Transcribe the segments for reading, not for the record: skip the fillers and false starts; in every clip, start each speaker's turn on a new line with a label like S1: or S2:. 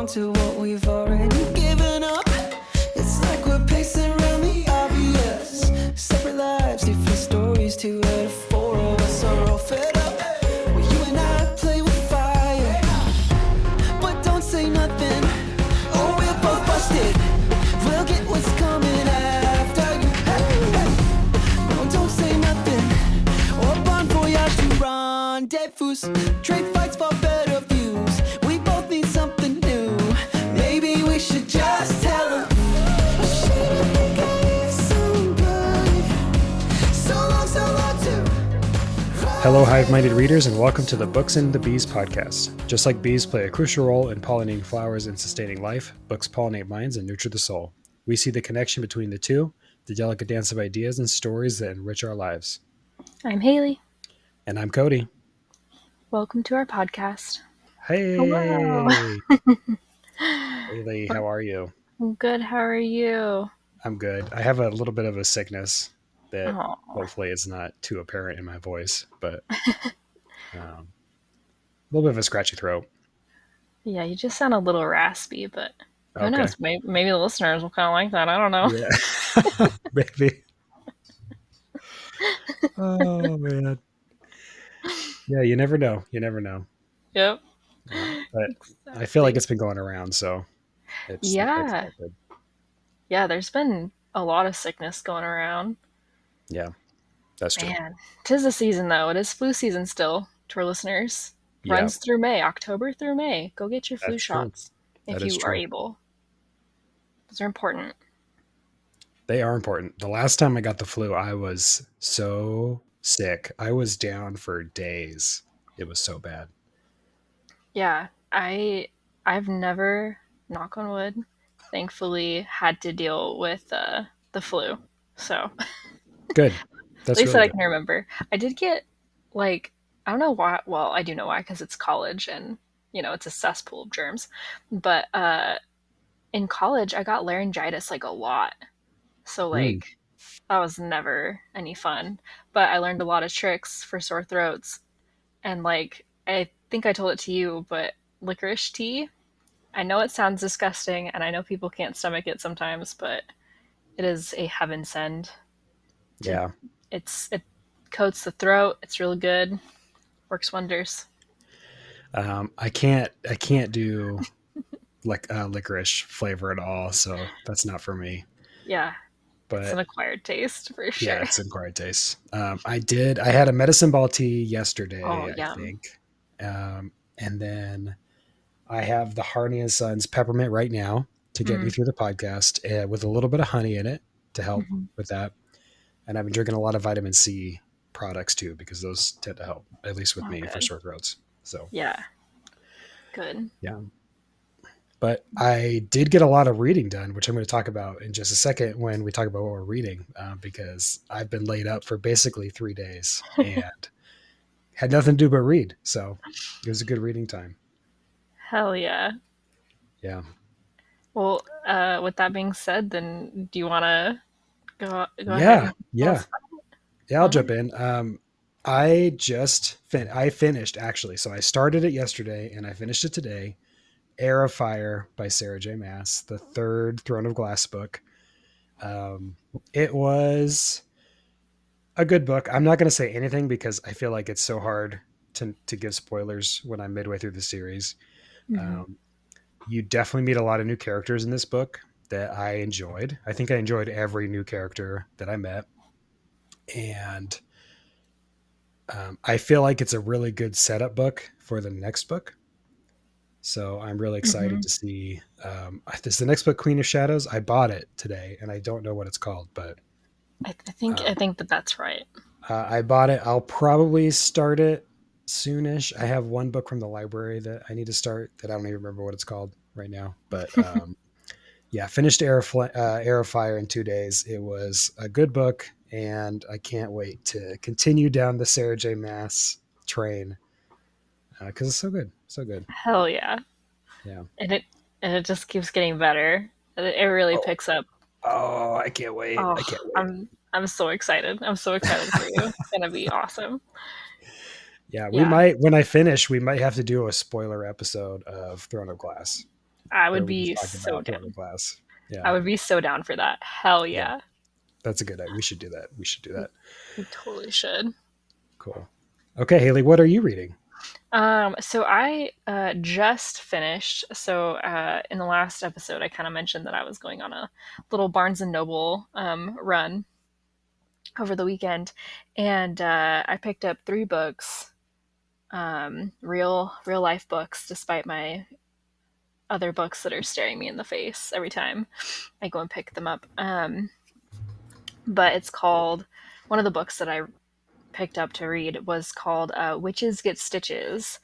S1: on to what we've already given up. It's like we're pacing around the obvious. Separate lives, different stories, 2 out of 4 of us are all fed up. Well, you and I play with fire, but don't say nothing, or we're both busted. We'll get what's coming after you. No, don't say nothing, or bon voyage to rendezvous. Trade fights for better views. We both need something new. Maybe we should just tell them.
S2: Hello, hive-minded readers, and welcome to the Books and the Bees podcast. Just like bees play a crucial role in pollinating flowers and sustaining life, books pollinate minds and nurture the soul. We see the connection between the two, the delicate dance of ideas and stories that enrich our lives.
S3: I'm Hailey.
S2: And I'm Cody.
S3: Welcome to our podcast.
S2: Hey!
S3: Hello.
S2: Hailey, how are you?
S3: I'm good. How are you?
S2: I'm good. I have a little bit of a sickness that
S3: Aw.
S2: hopefully is not too apparent in my voice, but a little bit of a scratchy throat.
S3: Yeah, you just sound a little raspy, but who
S2: Okay.
S3: knows? Maybe the listeners will kind of like that. I don't know.
S2: Yeah. Maybe. Oh, man. Yeah, you never know. You never know.
S3: Yep.
S2: But I feel like it's been going around, so it's
S3: Yeah.
S2: expected.
S3: Yeah, there's been a lot of sickness going around.
S2: Yeah, that's true.
S3: Man, 'tis the season, though. It is flu season still to our listeners.
S2: Yeah,
S3: Runs through May, October through May. Go get your flu
S2: that's true.
S3: shots if
S2: That is
S3: you are
S2: true.
S3: able. Those are important.
S2: They are important. The last time I got the flu, I was so sick. I was down for days. It was so bad.
S3: Yeah, I've never, knock on wood, thankfully had to deal with the flu. So
S2: Good.
S3: at
S2: That's
S3: least that
S2: really
S3: I
S2: good.
S3: can remember. I did get like, I don't know why. Well, I do know why, because it's college and it's a cesspool of germs. But in college, I got laryngitis like a lot. So like that was never any fun. But I learned a lot of tricks for sore throats. And like I think I told it to you, but licorice tea. I know it sounds disgusting, and I know people can't stomach it sometimes, but it is a heaven send.
S2: Yeah.
S3: It coats the throat. It's really good. Works wonders.
S2: I can't do like licorice flavor at all, so that's not for me.
S3: Yeah, it's an
S2: But
S3: acquired taste for sure.
S2: yeah, it's an acquired taste. I had a medicine ball tea yesterday,
S3: Oh,
S2: I
S3: yum.
S2: think. And then I have the Harney and Sons peppermint right now to get me through the podcast with a little bit of honey in it to help with that. And I've been drinking a lot of vitamin C products too, because those tend to help, at least with
S3: Oh,
S2: me, for
S3: good.
S2: sore throats. So
S3: Yeah, good.
S2: yeah. But I did get a lot of reading done, which I'm going to talk about in just a second when we talk about what we're reading, because I've been laid up for basically 3 days and had nothing to do but read. So it was a good reading time.
S3: Hell yeah.
S2: Yeah.
S3: Well, with that being said, then do you want to go ahead?
S2: Yeah.
S3: And
S2: Yeah. Yeah. I'll jump in. I finished actually. So I started it yesterday and I finished it today. Heir of Fire by Sarah J. Maas, the third Throne of Glass book. It was a good book. I'm not going to say anything because I feel like it's so hard to give spoilers when I'm midway through the series. You definitely meet a lot of new characters in this book that I enjoyed. I think I enjoyed every new character that I met. And I feel like it's a really good setup book for the next book. So I'm really excited to see this. The next book, Queen of Shadows. I bought it today, and I don't know what it's called, but
S3: I think that's right.
S2: I bought it. I'll probably start it soonish. I have one book from the library that I need to start that I don't even remember what it's called right now. But yeah, finished Heir of Fire in 2 days. It was a good book, and I can't wait to continue down the Sarah J. Maas train because it's so good. So good.
S3: Hell yeah.
S2: Yeah.
S3: And it just keeps getting better. It really picks up.
S2: Oh, I can't wait.
S3: Oh,
S2: I can't wait.
S3: I'm so excited. I'm so excited for you. It's going to be awesome.
S2: Yeah, we might, when I finish, we might have to do a spoiler episode of Throne of Glass.
S3: I
S2: where
S3: would
S2: we
S3: be
S2: just talk
S3: so
S2: about Throne
S3: down.
S2: of Glass. Yeah.
S3: I would be so down for that. Hell
S2: Yeah.
S3: yeah.
S2: That's a good idea. We should do that. We should do that.
S3: We totally should.
S2: Cool. Okay, Hailey, what are you reading?
S3: So I just finished. So in the last episode, I kind of mentioned that I was going on a little Barnes and Noble run over the weekend, and I picked up three books, real life books, despite my other books that are staring me in the face every time I go and pick them up. But it's called one of the books that I picked up to read was called Witches Get Stitches.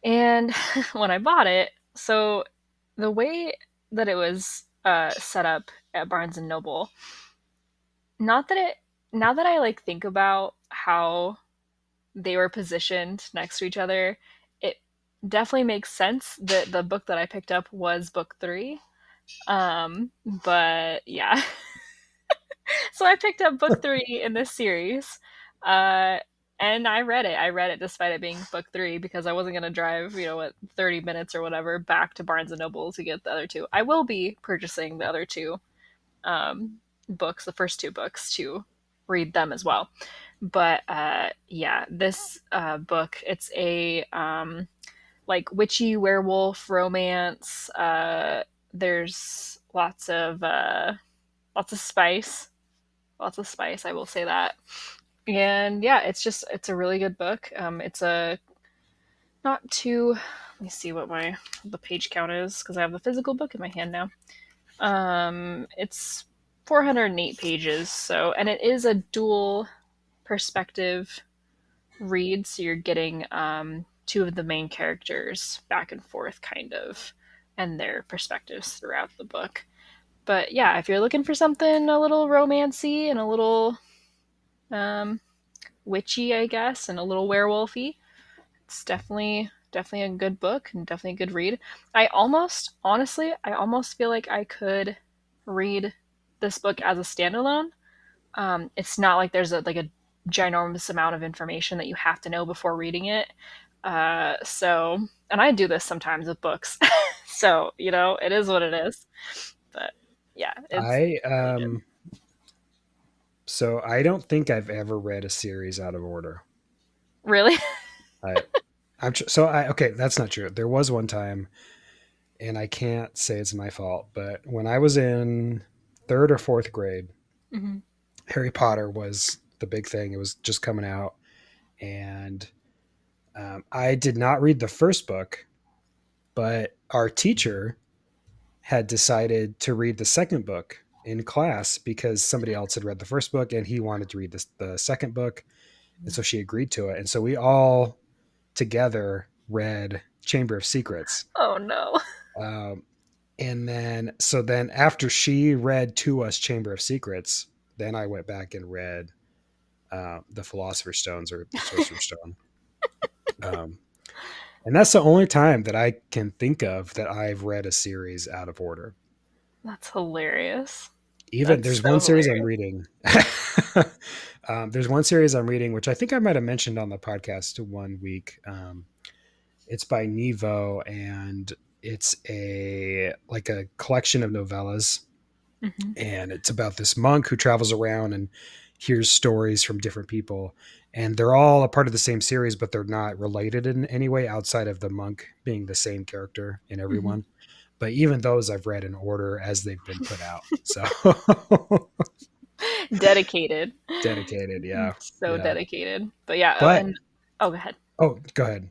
S3: And when I bought it, so the way that it was set up at Barnes and Noble, not that it, now that I like think about how they were positioned next to each other, it definitely makes sense that the book that I picked up was book three. But yeah, so I picked up book three in this series. Uh, and I read it. I read it despite it being book three because I wasn't going to drive, 30 minutes or whatever back to Barnes and Noble to get the other two. I will be purchasing the other two books, the first two books, to read them as well. But yeah, this book, it's a like witchy werewolf romance. There's lots of spice, I will say that. And yeah, it's a really good book. It's a not too. Let me see what the page count is because I have the physical book in my hand now. It's 408 pages. So, and it is a dual perspective read. So you're getting two of the main characters back and forth, kind of, and their perspectives throughout the book. But yeah, if you're looking for something a little romancy and a little witchy, I guess, and a little werewolfy, it's definitely a good book and definitely a good read. I almost feel like I could read this book as a standalone. It's not like there's a ginormous amount of information that you have to know before reading it. So, and I do this sometimes with books, so it is what it is. But yeah, it's
S2: I
S3: really good.
S2: So I don't think I've ever read a series out of order.
S3: Really?
S2: I so I okay, that's not true. There was one time, and I can't say it's my fault, but when I was in third or fourth grade,
S3: Hmm.
S2: Harry Potter was the big thing. It was just coming out, and I did not read the first book, but our teacher had decided to read the second book in class because somebody else had read the first book and he wanted to read the second book. And so she agreed to it. And so we all together read Chamber of Secrets.
S3: Oh no.
S2: Um, and then after she read to us Chamber of Secrets, then I went back and read the Philosopher's Stones or the Sorcerer's Stone. Um, and that's the only time that I can think of that I've read a series out of order.
S3: That's hilarious.
S2: Even
S3: That's
S2: there's
S3: so
S2: one series I'm
S3: hilarious.
S2: reading. There's one series I'm reading, which I think I might have mentioned on the podcast one week. It's by Nevo, and it's a collection of novellas,
S3: Hmm.
S2: and it's about this monk who travels around and hears stories from different people, and they're all a part of the same series, but they're not related in any way outside of the monk being the same character in every
S3: Hmm.
S2: one. But even those I've read in order as they've been put out. So
S3: Dedicated.
S2: dedicated, yeah,
S3: So
S2: yeah.
S3: dedicated. But yeah,
S2: But
S3: and oh, go ahead.
S2: oh, go ahead.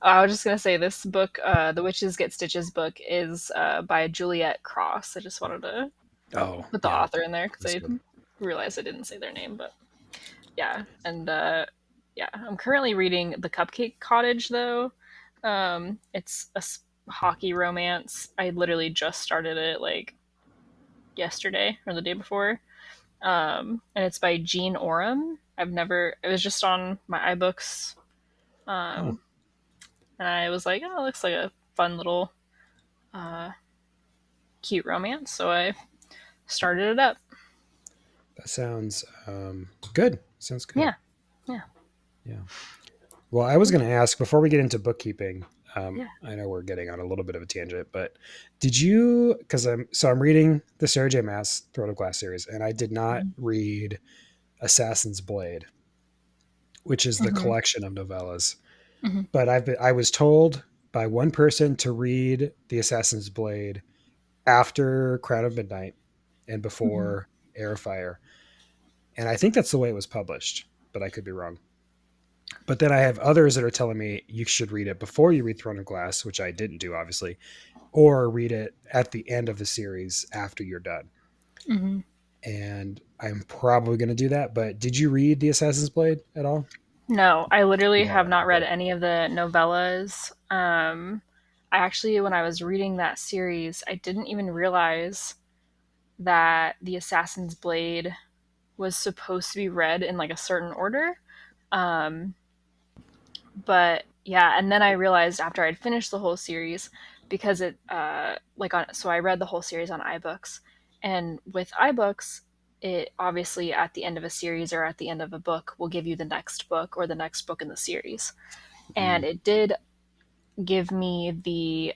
S3: I was just gonna say this book, The Witches Get Stitches book, is by Juliette Cross. I just wanted to
S2: Oh,
S3: put the
S2: yeah,
S3: author in there because
S2: that's
S3: I
S2: good.
S3: realized I didn't say their name. But yeah, and yeah, I'm currently reading The Cupcake Cottage though. It's a hockey romance. I literally just started it like yesterday or the day before. And it's by Jean Oram. It was just on my iBooks.
S2: Oh,
S3: Um, and I was like, oh, it looks like a fun little uh, cute romance. So I started it up.
S2: that sounds good. Sounds good.
S3: Yeah. Yeah.
S2: Yeah. Well, I was going to ask before we get into bookkeeping.
S3: Yeah.
S2: I know we're getting on a little bit of a tangent, but did you, because I'm reading the Sarah J. Maas Throne of Glass series, and I did not
S3: Mhm.
S2: read Assassin's Blade, which is the
S3: Mhm.
S2: collection of novellas.
S3: Mhm.
S2: But I was told by one person to read the Assassin's Blade after Crown of Midnight and
S3: Mhm.
S2: before Heir of Fire. And I think that's the way it was published, but I could be wrong. But then I have others that are telling me you should read it before you read Throne of Glass, which I didn't do, obviously, or read it at the end of the series after you're done.
S3: Mhm.
S2: And I'm probably going to do that. But did you read the Assassin's Blade at all?
S3: No, I literally
S2: You
S3: have
S2: haven't.
S3: not read
S2: Okay.
S3: any of the novellas. I actually, when I was reading that series, I didn't even realize that the Assassin's Blade was supposed to be read in like a certain order. Um, but yeah, and then I realized after I'd finished the whole series, because it like on so I read the whole series on iBooks, and with iBooks, it obviously at the end of a series or at the end of a book will give you the next book or the next book in the series,
S2: Mm,
S3: and it did give me the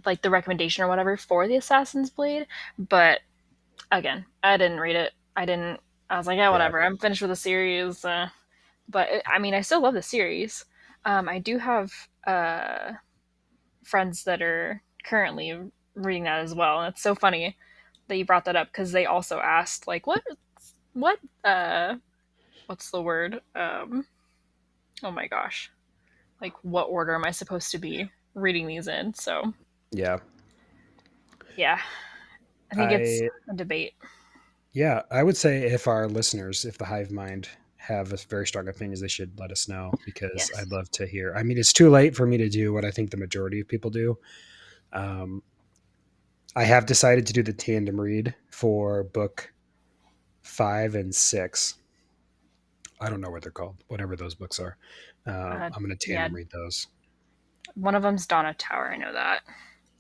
S3: like the recommendation or whatever for the Assassin's Blade, but again, I didn't read it. I didn't. I was like, yeah,
S2: yeah.
S3: whatever. I'm finished with the series. But I mean, I still love the series. I do have friends that are currently reading that as well, and it's so funny that you brought that up because they also asked like, what, what's the word? Oh my gosh, like what order am I supposed to be reading these in? So
S2: Yeah.
S3: yeah, I think it's
S2: I
S3: a debate.
S2: Yeah, I would say if our listeners, if the hive mind have a very strong opinions, they should let us know because
S3: Yes.
S2: I'd love to hear. I mean, it's too late for me to do what I think the majority of people do. Um, I have decided to do the tandem read for book 5 and 6. I don't know what they're called, whatever those books are. I'm going to
S3: Yeah,
S2: tandem read those.
S3: one of them's Donna Tower. I know that.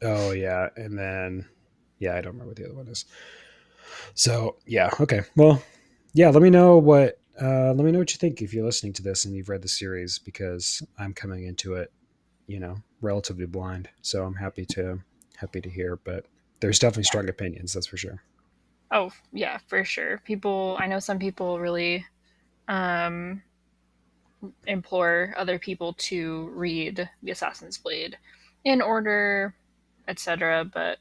S2: Oh yeah, and then yeah, I don't remember what the other one is. So yeah, okay. Well, yeah, let me know what you think if you're listening to this and you've read the series because I'm coming into it, relatively blind. So I'm happy to hear, but there's definitely strong opinions, that's for sure.
S3: Oh yeah, for sure. People, I know some people really um, implore other people to read the Assassin's Blade in order, etc. But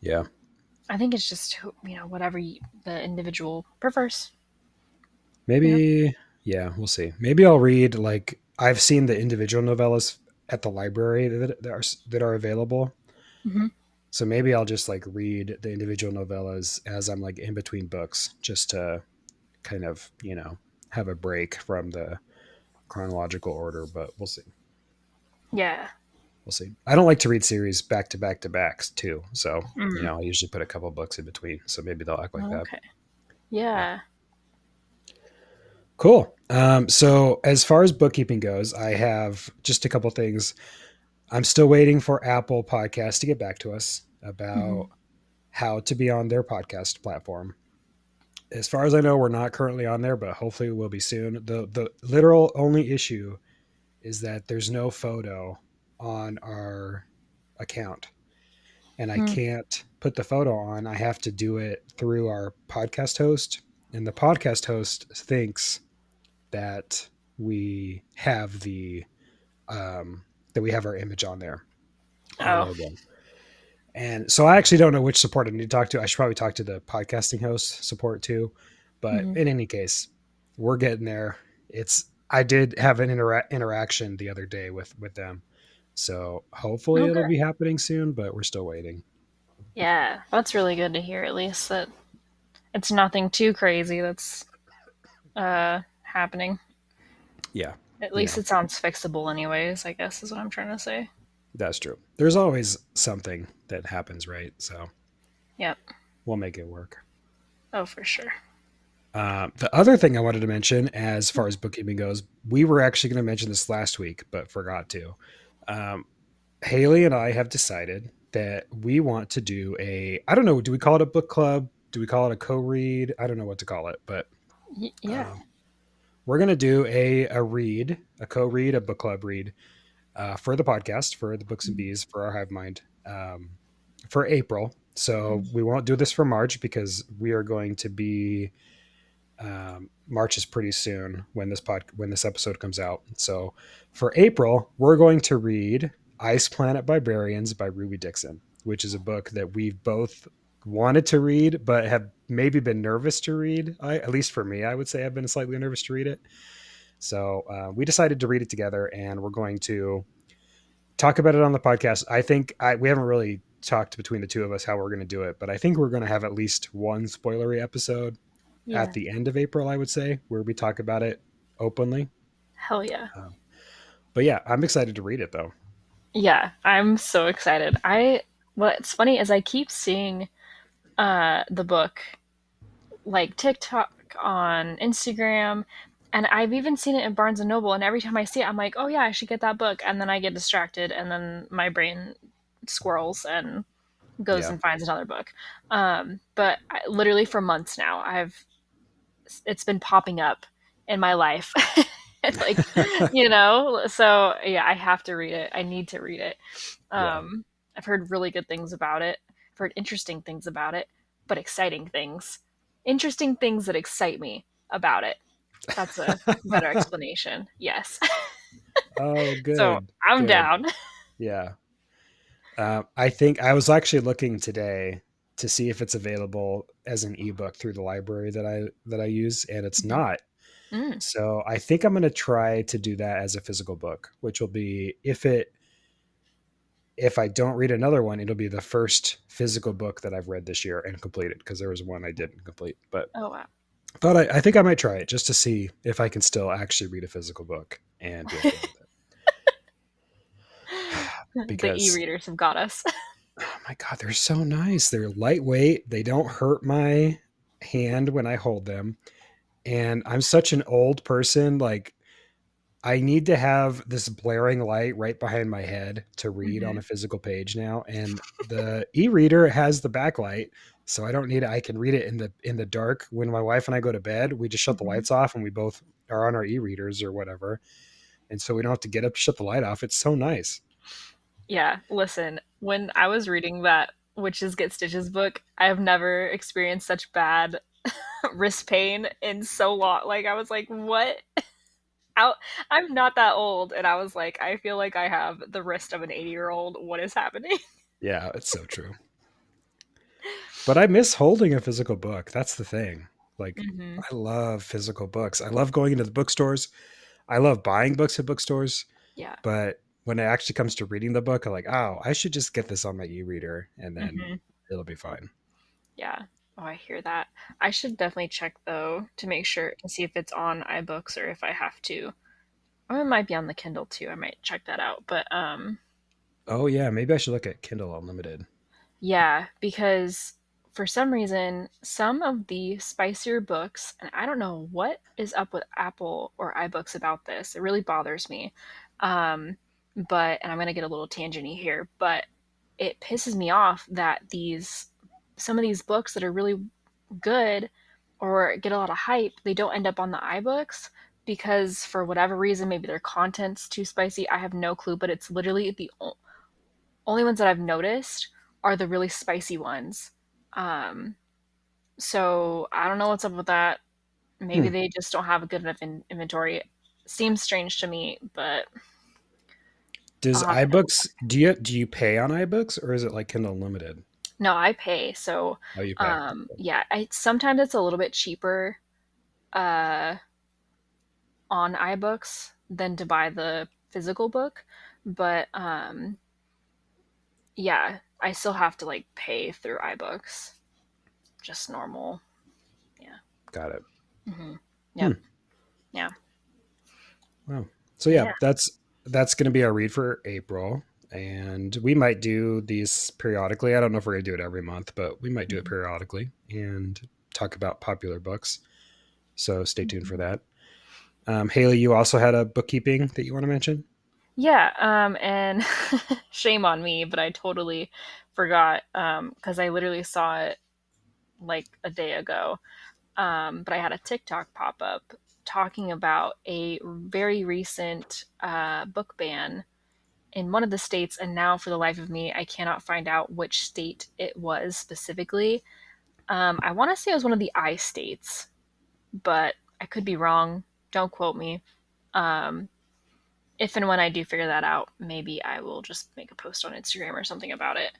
S2: Yeah.
S3: I think it's just whatever the individual prefers. You know.
S2: Maybe yeah, we'll see. Maybe I'll read like I've seen the individual novellas at the library that are available.
S3: Hmm.
S2: So maybe I'll just like read the individual novellas as I'm like in between books just to kind of, have a break from the chronological order, but we'll see.
S3: Yeah.
S2: We'll see. I don't like to read series back to back to backs too. So,
S3: Mm.
S2: I usually put a couple books in between. So maybe they'll act like that.
S3: Okay.
S2: Yeah.
S3: Yeah.
S2: Cool. So as far as bookkeeping goes, I have just a couple things. I'm still waiting for Apple Podcast to get back to us
S3: Hmm.
S2: about how to be on their podcast platform. As far as I know, we're not currently on there, but hopefully we will be soon. The literal only issue is that there's no photo on our account and I
S3: Hmm.
S2: can't put the photo on. I have to do it through our podcast host. And the podcast host thinks that we have that we have our image on there, our
S3: Oh.
S2: logo. And so I actually don't know which support I need to talk to. I should probably talk to the podcasting host support too. But
S3: Hmm.
S2: in any case, we're getting there. I did have an interaction the other day with them. So hopefully it'll
S3: Okay.
S2: be happening soon, but we're still waiting.
S3: Yeah, that's really good to hear. At least that it's nothing too crazy that's happening.
S2: Yeah.
S3: At
S2: You
S3: least
S2: know,
S3: it sounds fixable, anyways. I guess is what I'm trying to say.
S2: that's true. There's always something that happens, right? So
S3: Yep.
S2: we'll make it work.
S3: Oh, for sure.
S2: The other thing I wanted to mention, as far as bookkeeping goes, we were actually going to mention this last week, but forgot to. Um, Haley and I have decided that we want to do I don't know, do we call it a book club? Do we call it a co-read? I don't know what to call it, but
S3: Yeah.
S2: we're going to do a co-read, a book club read for the podcast, for the Books and Bees, for our Hive Mind, for April. So we won't do this for March because we are going to be March is pretty soon when this episode comes out. So for April, we're going to read Ice Planet Barbarians by Ruby Dixon, which is a book that we've both wanted to read, but have maybe been nervous to read. At least for me, I would say I've been slightly nervous to read it. So we decided to read it together, and we're going to talk about it on the podcast. I think we haven't really talked between the two of us how we're going to do it, but I think we're going to have at least one spoilery episode
S3: Yeah.
S2: at the end of April, I would say, where we talk about it openly.
S3: Hell yeah.
S2: But yeah, I'm excited to read it though.
S3: Yeah, I'm so excited. What's funny is I keep seeing the book like TikTok, on Instagram, and I've even seen it in Barnes and Noble, and every time I see it I'm like, "Oh yeah, I should get that book." And then I get distracted and then my brain squirrels and goes
S2: Yeah.
S3: and finds another book. But literally for months now, it's been popping up in my life. Like, so yeah, I have to read it. I need to read it.
S2: Yeah.
S3: I've heard really good things about it. I've heard interesting things about it, but exciting things. Interesting things that excite me about it. That's a better explanation. Yes.
S2: Oh,
S3: So
S2: good.
S3: I'm
S2: Good.
S3: down.
S2: Yeah. I think I was actually looking today to see if it's available as an ebook through the library that I use, and it's not.
S3: Mm.
S2: So I think I'm going to try to do that as a physical book, which will be if I don't read another one, it'll be the first physical book that I've read this year and completed, because there was one I didn't complete. But
S3: Oh wow.
S2: I think I might try it just to see if I can still actually read a physical book and be okay with it.
S3: The
S2: Because
S3: e-readers have got us.
S2: oh my god, they're so nice. They're lightweight. They don't hurt my hand when I hold them. And I'm such an old person. Like, I need to have this blaring light right behind my head to read on
S3: Mhm.
S2: a physical page now. And the e-reader has the backlight, so I don't need it. I can read it in the dark. When my wife and I go to bed, we just shut the
S3: Mhm.
S2: lights off and we both are on our e-readers or whatever. And so we don't have to get up to shut the light off. It's so nice.
S3: Yeah, listen, when I was reading that Witches Get Stitches book, I have never experienced such bad wrist pain in so long. Like, I was like, what? Out, I'm not that old, and I was like, I feel like I have the wrist of an 80-year-old. What is happening?
S2: Yeah, it's so true. But I miss holding a physical book. That's the thing. Like,
S3: Hmm.
S2: I love physical books. I love going into the bookstores. I love buying books at bookstores.
S3: Yeah.
S2: But when it actually comes to reading the book, I'm like, oh, I should just get this on my e-reader and then
S3: Hmm.
S2: it'll be fine.
S3: Yeah. Oh, I hear that. I should definitely check though to make sure to see if it's on iBooks or if I have to. Or it might be on the Kindle too. I might check that out. But
S2: Oh yeah, maybe I should look at Kindle Unlimited.
S3: yeah, because for some reason, some of the spicier books, and I don't know what is up with Apple or iBooks about this. It really bothers me. Um, and I'm going to get a little tangenty here, but it pisses me off that some of these books that are really good or get a lot of hype, they don't end up on the iBooks because for whatever reason, maybe their content's too spicy. I have no clue, but it's literally the only ones that I've noticed are the really spicy ones. Um, so I don't know what's up with that. Maybe
S2: Hmm.
S3: they just don't have a good enough inventory. Seems strange to me, but
S2: Does
S3: I'll have to double check.
S2: iBooks do you pay on iBooks or is it like Kindle Unlimited?
S3: No, I pay. So,
S2: Oh, you pay.
S3: yeah, I sometimes it's a little bit cheaper uh, on iBooks than to buy the physical book, but yeah, I still have to like pay through iBooks, just normal. Yeah.
S2: Got it.
S3: Hmm.
S2: Hmm.
S3: Yep. Yeah.
S2: Wow. So yeah,
S3: Yeah.
S2: that's going to be our read for April, and we might do these periodically. I don't know if we're going to do it every month, but we might do it
S3: Mhm.
S2: periodically and talk about popular books. So stay tuned for
S3: Mhm.
S2: that. Haley, you also had a bookkeeping that you want to mention?
S3: Yeah, and shame on me, but I totally forgot because I literally saw it like a day ago. But I had a TikTok pop up talking about a very recent book ban in one of the states, and now for the life of me, I cannot find out which state it was specifically. I want to say it was one of the I states, but I could be wrong. Don't quote me. Um, if and when I do figure that out, maybe I will just make a post on Instagram or something about it.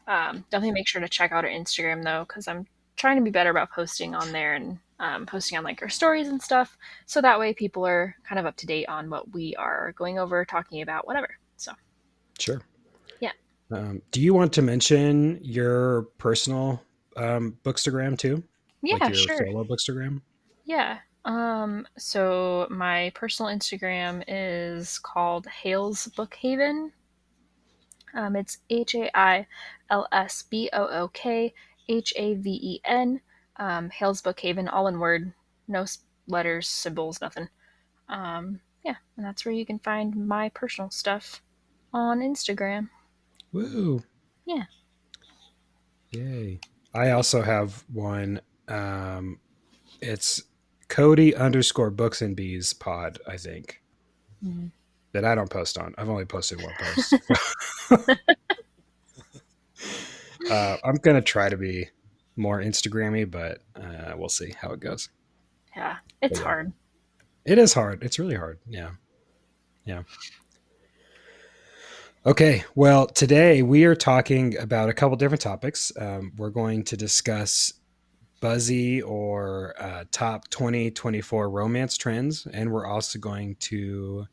S3: Definitely make sure to check out our Instagram though, because I'm trying to be better about posting on there and posting on like our stories and stuff. So that way people are kind of up to date on what we are going over, talking about, whatever. So,
S2: Sure.
S3: yeah.
S2: Do you want to mention your personal Bookstagram too? Like
S3: Yeah,
S2: your
S3: sure.
S2: solo Bookstagram?
S3: Yeah. So my personal Instagram is called Hales Bookhaven. It's HailsBookhaven. Hales Bookhaven, all in word, no letters, symbols, nothing. Yeah, and that's where you can find my personal stuff on Instagram.
S2: Woo!
S3: Yeah.
S2: Yay! I also have one. It's Cody_Books and Bees pod, I think,
S3: Mhm.
S2: that I don't post on. I've only posted one post. I'm gonna try to be more Instagrammy, but we'll see how it goes.
S3: Yeah,
S2: But
S3: it's
S2: yeah,
S3: hard.
S2: it is hard. It's really hard. Yeah, yeah. Okay, well, today we are talking about a couple different topics. We're going to discuss buzzy or top 2024 romance trends, and we're also going to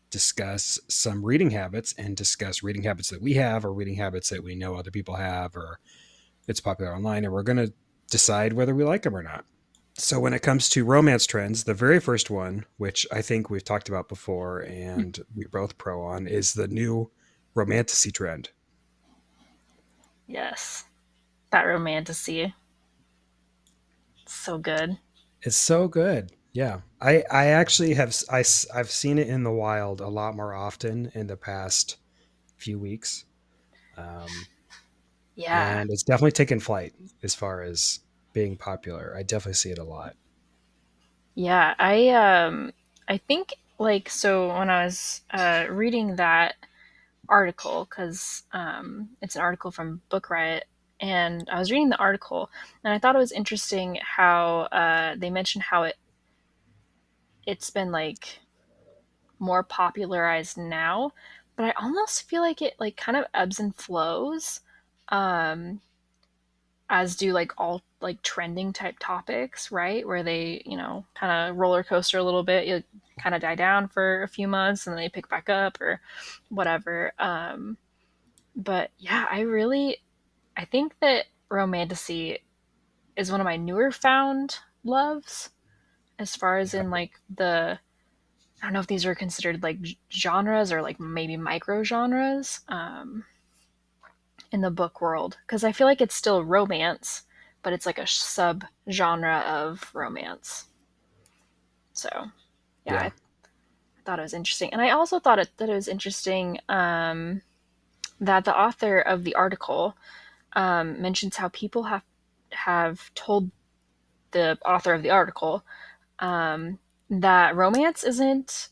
S2: discuss some reading habits and discuss reading habits that we have or reading habits that we know other people have or it's popular online, and we're going to decide whether we like them or not. So when it comes to romance trends, the very first one, which I think we've talked about before and we're both pro on, is the new romantasy trend.
S3: Yes, that romantasy. So good.
S2: It's so good. Yeah. I actually I've seen it in the wild a lot more often in the past few weeks. Um,
S3: Yeah.
S2: and it's definitely taken flight as far as being popular. I definitely see it a lot.
S3: Yeah, I think like so when I was reading that article cuz it's an article from Book Riot, and I was reading the article and I thought it was interesting how they mentioned how it's been like more popularized now, but I almost feel like it like kind of ebbs and flows. Um as do like all like trending type topics, right? Where they, kind of roller coaster a little bit. You kind of die down for a few months and then they pick back up or whatever. But yeah, I think that romantasy is one of my newer found loves as far as
S2: Yeah.
S3: in like I don't know if these are considered like genres or like maybe micro genres in the book world, because I feel like it's still romance, but it's like a sub genre of romance. So yeah,
S2: Yeah.
S3: I thought it was interesting, and I also thought that it was interesting that the author of the article mentions how people have told the author of the article that romance isn't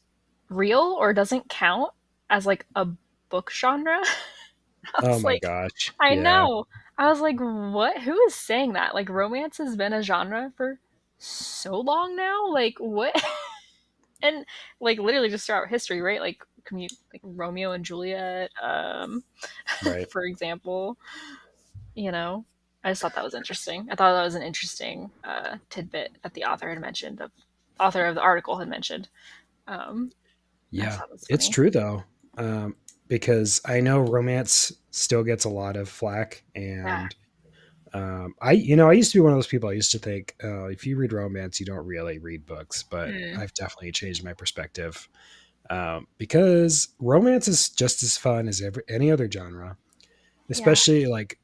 S3: real or doesn't count as like a book genre. I
S2: Oh
S3: was
S2: my
S3: like,
S2: gosh.
S3: I
S2: Yeah.
S3: know. I was like, what? Who is saying that? Like, romance has been a genre for so long now. Like, what? And like, literally just throughout history, right? Like, like Romeo and Juliet,
S2: Right.
S3: for example. You know, I just thought that was interesting. I thought that was an interesting tidbit that the author had mentioned. The author of the article had mentioned. Um, I just
S2: Yeah.
S3: thought it was
S2: It's
S3: funny.
S2: true though. Because I know romance still gets a lot of flack
S3: Yeah.
S2: and I used to be one of those people. I used to think, if you read romance, you don't really read books. But
S3: Mm.
S2: I've definitely changed my perspective because romance is just as fun as any other genre,
S3: Yeah.
S2: especially like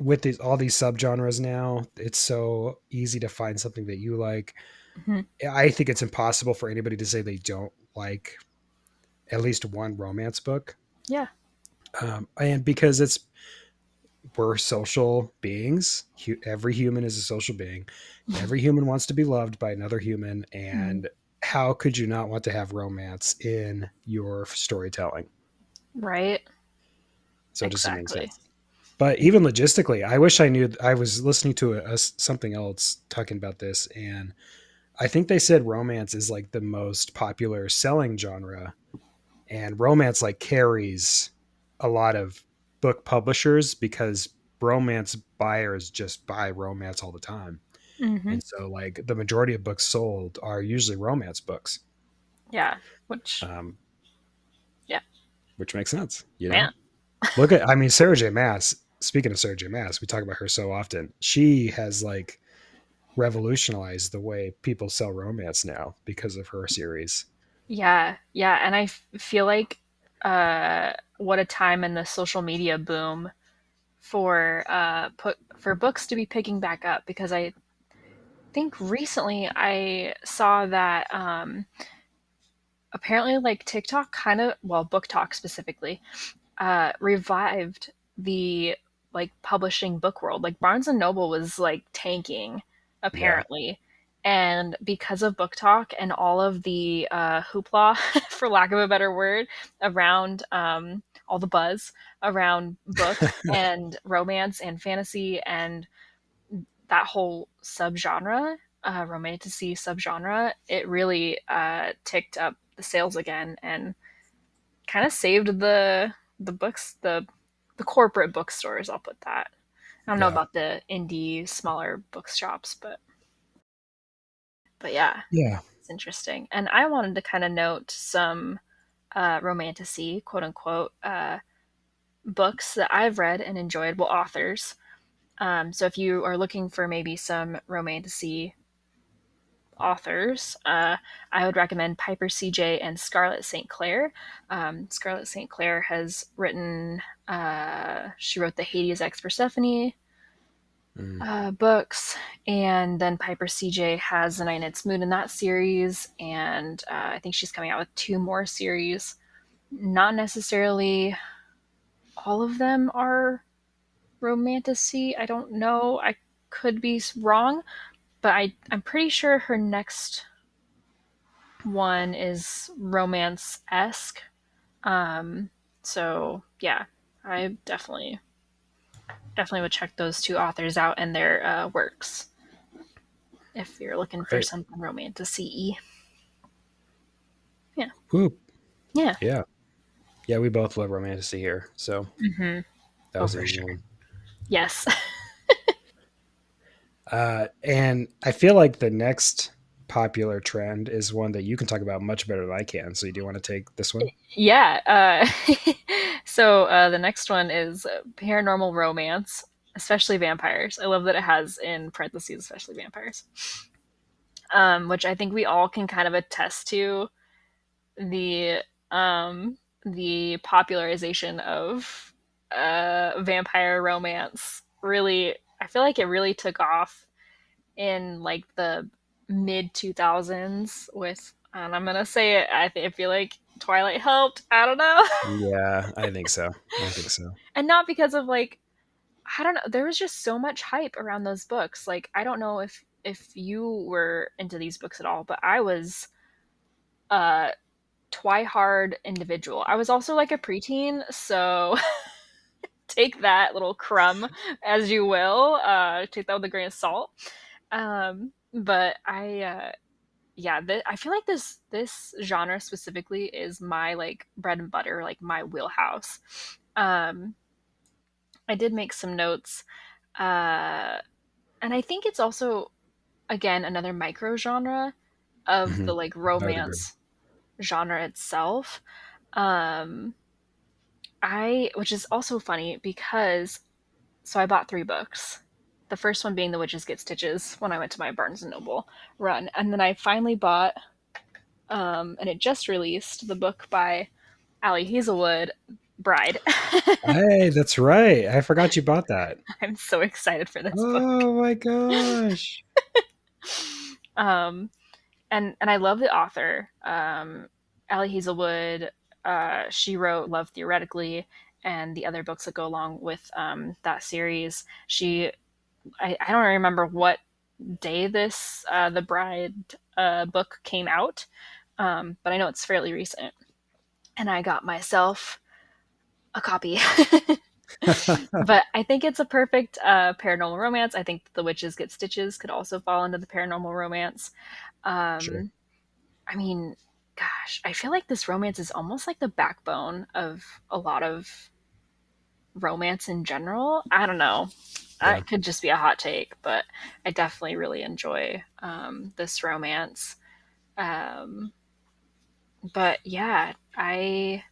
S2: with all these subgenres now. It's so easy to find something that you like.
S3: Mhm.
S2: I think it's impossible for anybody to say they don't like at least one romance book,
S3: Yeah.
S2: and because we're social beings. Every human is a social being. Every human wants to be loved by another human.
S3: Mhm.
S2: And how could you not want to have romance in your storytelling?
S3: Right.
S2: So it just didn't make
S3: Exactly.
S2: sense. But even logistically, I wish I knew. I was listening to something else talking about this, and I think they said romance is like the most popular selling genre, and romance like carries a lot of book publishers because romance buyers just buy romance all the time.
S3: Mm-hmm.
S2: And so like the majority of books sold are usually romance books.
S3: Yeah. Which,
S2: Um,
S3: yeah,
S2: which makes sense, you know?
S3: man.
S2: Look at, I mean, Sarah J. Mass, speaking of Sarah J. Mass, we talk about her so often. She has like revolutionized the way people sell romance now because of her series.
S3: Yeah. Yeah. And feel like what a time in the social media boom for books to be picking back up, because I think recently I saw that apparently like TikTok kind of, well, Book Talk specifically, revived the like publishing book world. Like Barnes and Noble was like tanking
S2: Yeah.
S3: apparently. And because of Book Talk and all of the hoopla, for lack of a better word, around all the buzz around books and romance and fantasy and that whole subgenre, romantasy subgenre, it really ticked up the sales again and kind of saved the books, the corporate bookstores. I'll put that. I don't know
S2: Yeah.
S3: about the indie smaller bookshops, but yeah,
S2: Yeah.
S3: it's interesting. And I wanted to kind of note some romantasy, quote unquote, books that I've read and enjoyed, well, authors. So if you are looking for maybe some romantasy authors, I would recommend Piper C.J. and Scarlett St. Clair. Scarlett St. Clair has written, she wrote the Hades X Persephone
S2: Mm.
S3: books, and then Piper C.J. has The Night and Its Moon in that series, and I think she's coming out with two more series. Not necessarily all of them are romantasy. I don't know. I could be wrong, but I'm pretty sure her next one is romance esque. Um, so yeah, I definitely would check those two authors out and their works if you're looking for
S2: Right.
S3: something romantic-y. Yeah,
S2: Whoop.
S3: yeah.
S2: Yeah. Yeah. We both love romantasy here. So
S3: Mm-hmm.
S2: that
S3: Oh,
S2: was an
S3: for
S2: easy
S3: sure.
S2: one.
S3: Yes.
S2: And I feel like the next popular trend is one that you can talk about much better than I can. So you do want to take this one?
S3: Yeah. So the next one is paranormal romance, especially vampires. I love that it has in parentheses, especially vampires. Which I think we all can kind of attest to the um the popularization of vampire romance. Really, I feel like it really took off in like the mid 2000s with, and I'm gonna say it, I feel like Twilight helped, I don't know.
S2: Yeah, I think so. I think so.
S3: And not because of like, I don't know, there was just so much hype around those books. Like I don't know if you were into these books at all, but I was a twihard individual. I was also like a preteen, so take that little crumb as you will. Take that with a grain of salt. But yeah, I feel like this genre specifically is my like bread and butter, like my wheelhouse. Um, I did make some notes, uh, and I think it's also again another micro genre of
S2: Hmm.
S3: the like
S2: I would agree.
S3: romance genre itself. Um, which is also funny because so I bought three books. The first one being The Witches Get Stitches when I went to my Barnes and Noble run, and then I finally bought, and it just released, the book by Allie Hazelwood, Bride.
S2: Hey, that's right. I forgot you bought that.
S3: I'm so excited for this book.
S2: Oh my gosh.
S3: Um, and I love the author, Allie Hazelwood. She wrote Love Theoretically and the other books that go along with that series. I don't remember what day this the Bride book came out, but I know it's fairly recent. And I got myself a copy. But I think it's a perfect paranormal romance. I think The Witches Get Stitches could also fall into the paranormal romance.
S2: Sure.
S3: Um, I mean, gosh, I feel like this romance is almost like the backbone of a lot of romance in general. I don't know.
S2: Yeah.
S3: That could just be a hot take, but I definitely really enjoy this romance. Um, but yeah, I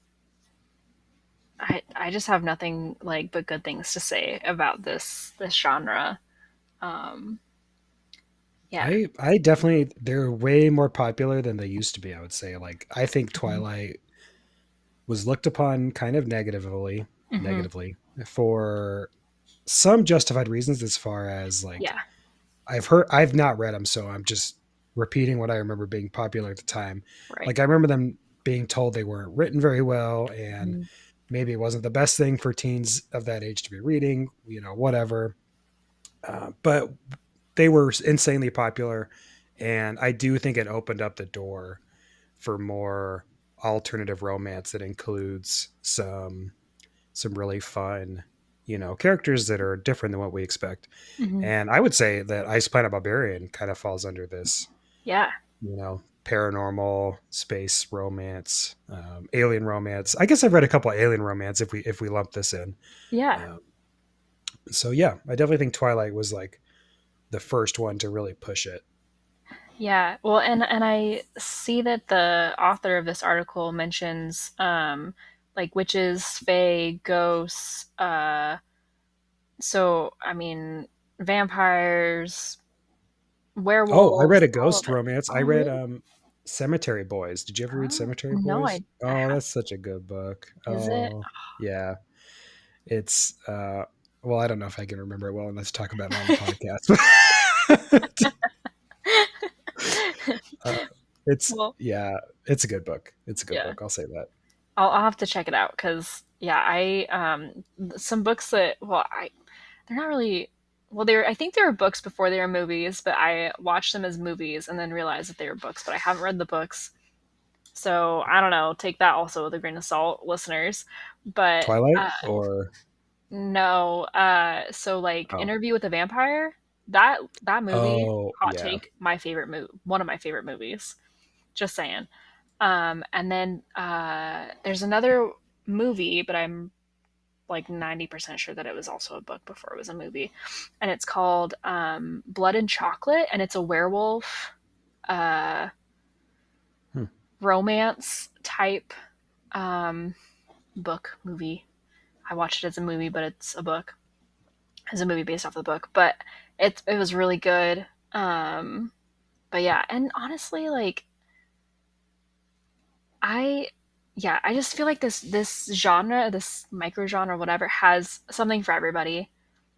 S3: just have nothing like but good things to say about this genre. Um, yeah.
S2: I definitely, they're way more popular than they used to be, I would say. Like, I think
S3: Mhm.
S2: Twilight was looked upon kind of
S3: Mhm.
S2: negatively for some justified reasons, as far as like
S3: Yeah.
S2: I've not read them, so I'm just repeating what I remember being popular at the time.
S3: Right.
S2: Like, I remember them being told they weren't written very well, and
S3: Mhm.
S2: maybe it wasn't the best thing for teens of that age to be reading, whatever. But they were insanely popular, and I do think it opened up the door for more alternative romance that includes some really fun, characters that are different than what we expect.
S3: Mhm.
S2: And I would say that Ice Planet Barbarian kind of falls under this,
S3: Yeah.
S2: paranormal space romance, alien romance. I guess I've read a couple of alien romance if we lump this in.
S3: Yeah.
S2: Um, so yeah, I definitely think Twilight was like the first one to really push it.
S3: Yeah. Well, and I see that the author of this article mentions like witches, fae, ghosts, so I mean vampires,
S2: Oh, I read
S3: werewolves,
S2: a
S3: all of
S2: ghost
S3: it.
S2: romance. I
S3: Oh,
S2: read
S3: really?
S2: Cemetery Boys. Did you ever read
S3: Oh,
S2: Cemetery
S3: no,
S2: Boys?
S3: I
S2: Oh,
S3: have.
S2: that's such a good book.
S3: Is it?
S2: Oh, yeah. It's well, I don't know if I can remember it well enough to talk about it on the podcast. uh, it's
S3: Well,
S2: yeah, it's a good book. It's a good
S3: yeah.
S2: book. I'll say that.
S3: I'll have to check it out because yeah, I some books that well I they're not really well they're I think they were books before they were movies, but I watched them as movies and then realized that they were books, but I haven't read the books. So I don't know, take that also with a grain of salt, listeners. But
S2: Twilight or
S3: no, so like
S2: oh
S3: Interview with a Vampire, that movie,
S2: oh
S3: hot
S2: yeah.
S3: take, my favorite one of my favorite movies. Just saying. And then there's another movie, but I'm like 90% sure that it was also a book before it was a movie. And it's called Blood and Chocolate, and it's a werewolf uh,
S2: Hmm.
S3: romance type um, book movie. I watched it as a movie, but it's a book. It's a movie based off the book, but it was really good. But yeah, and honestly, like I yeah, I just feel like this genre, this micro genre, whatever, has something for everybody.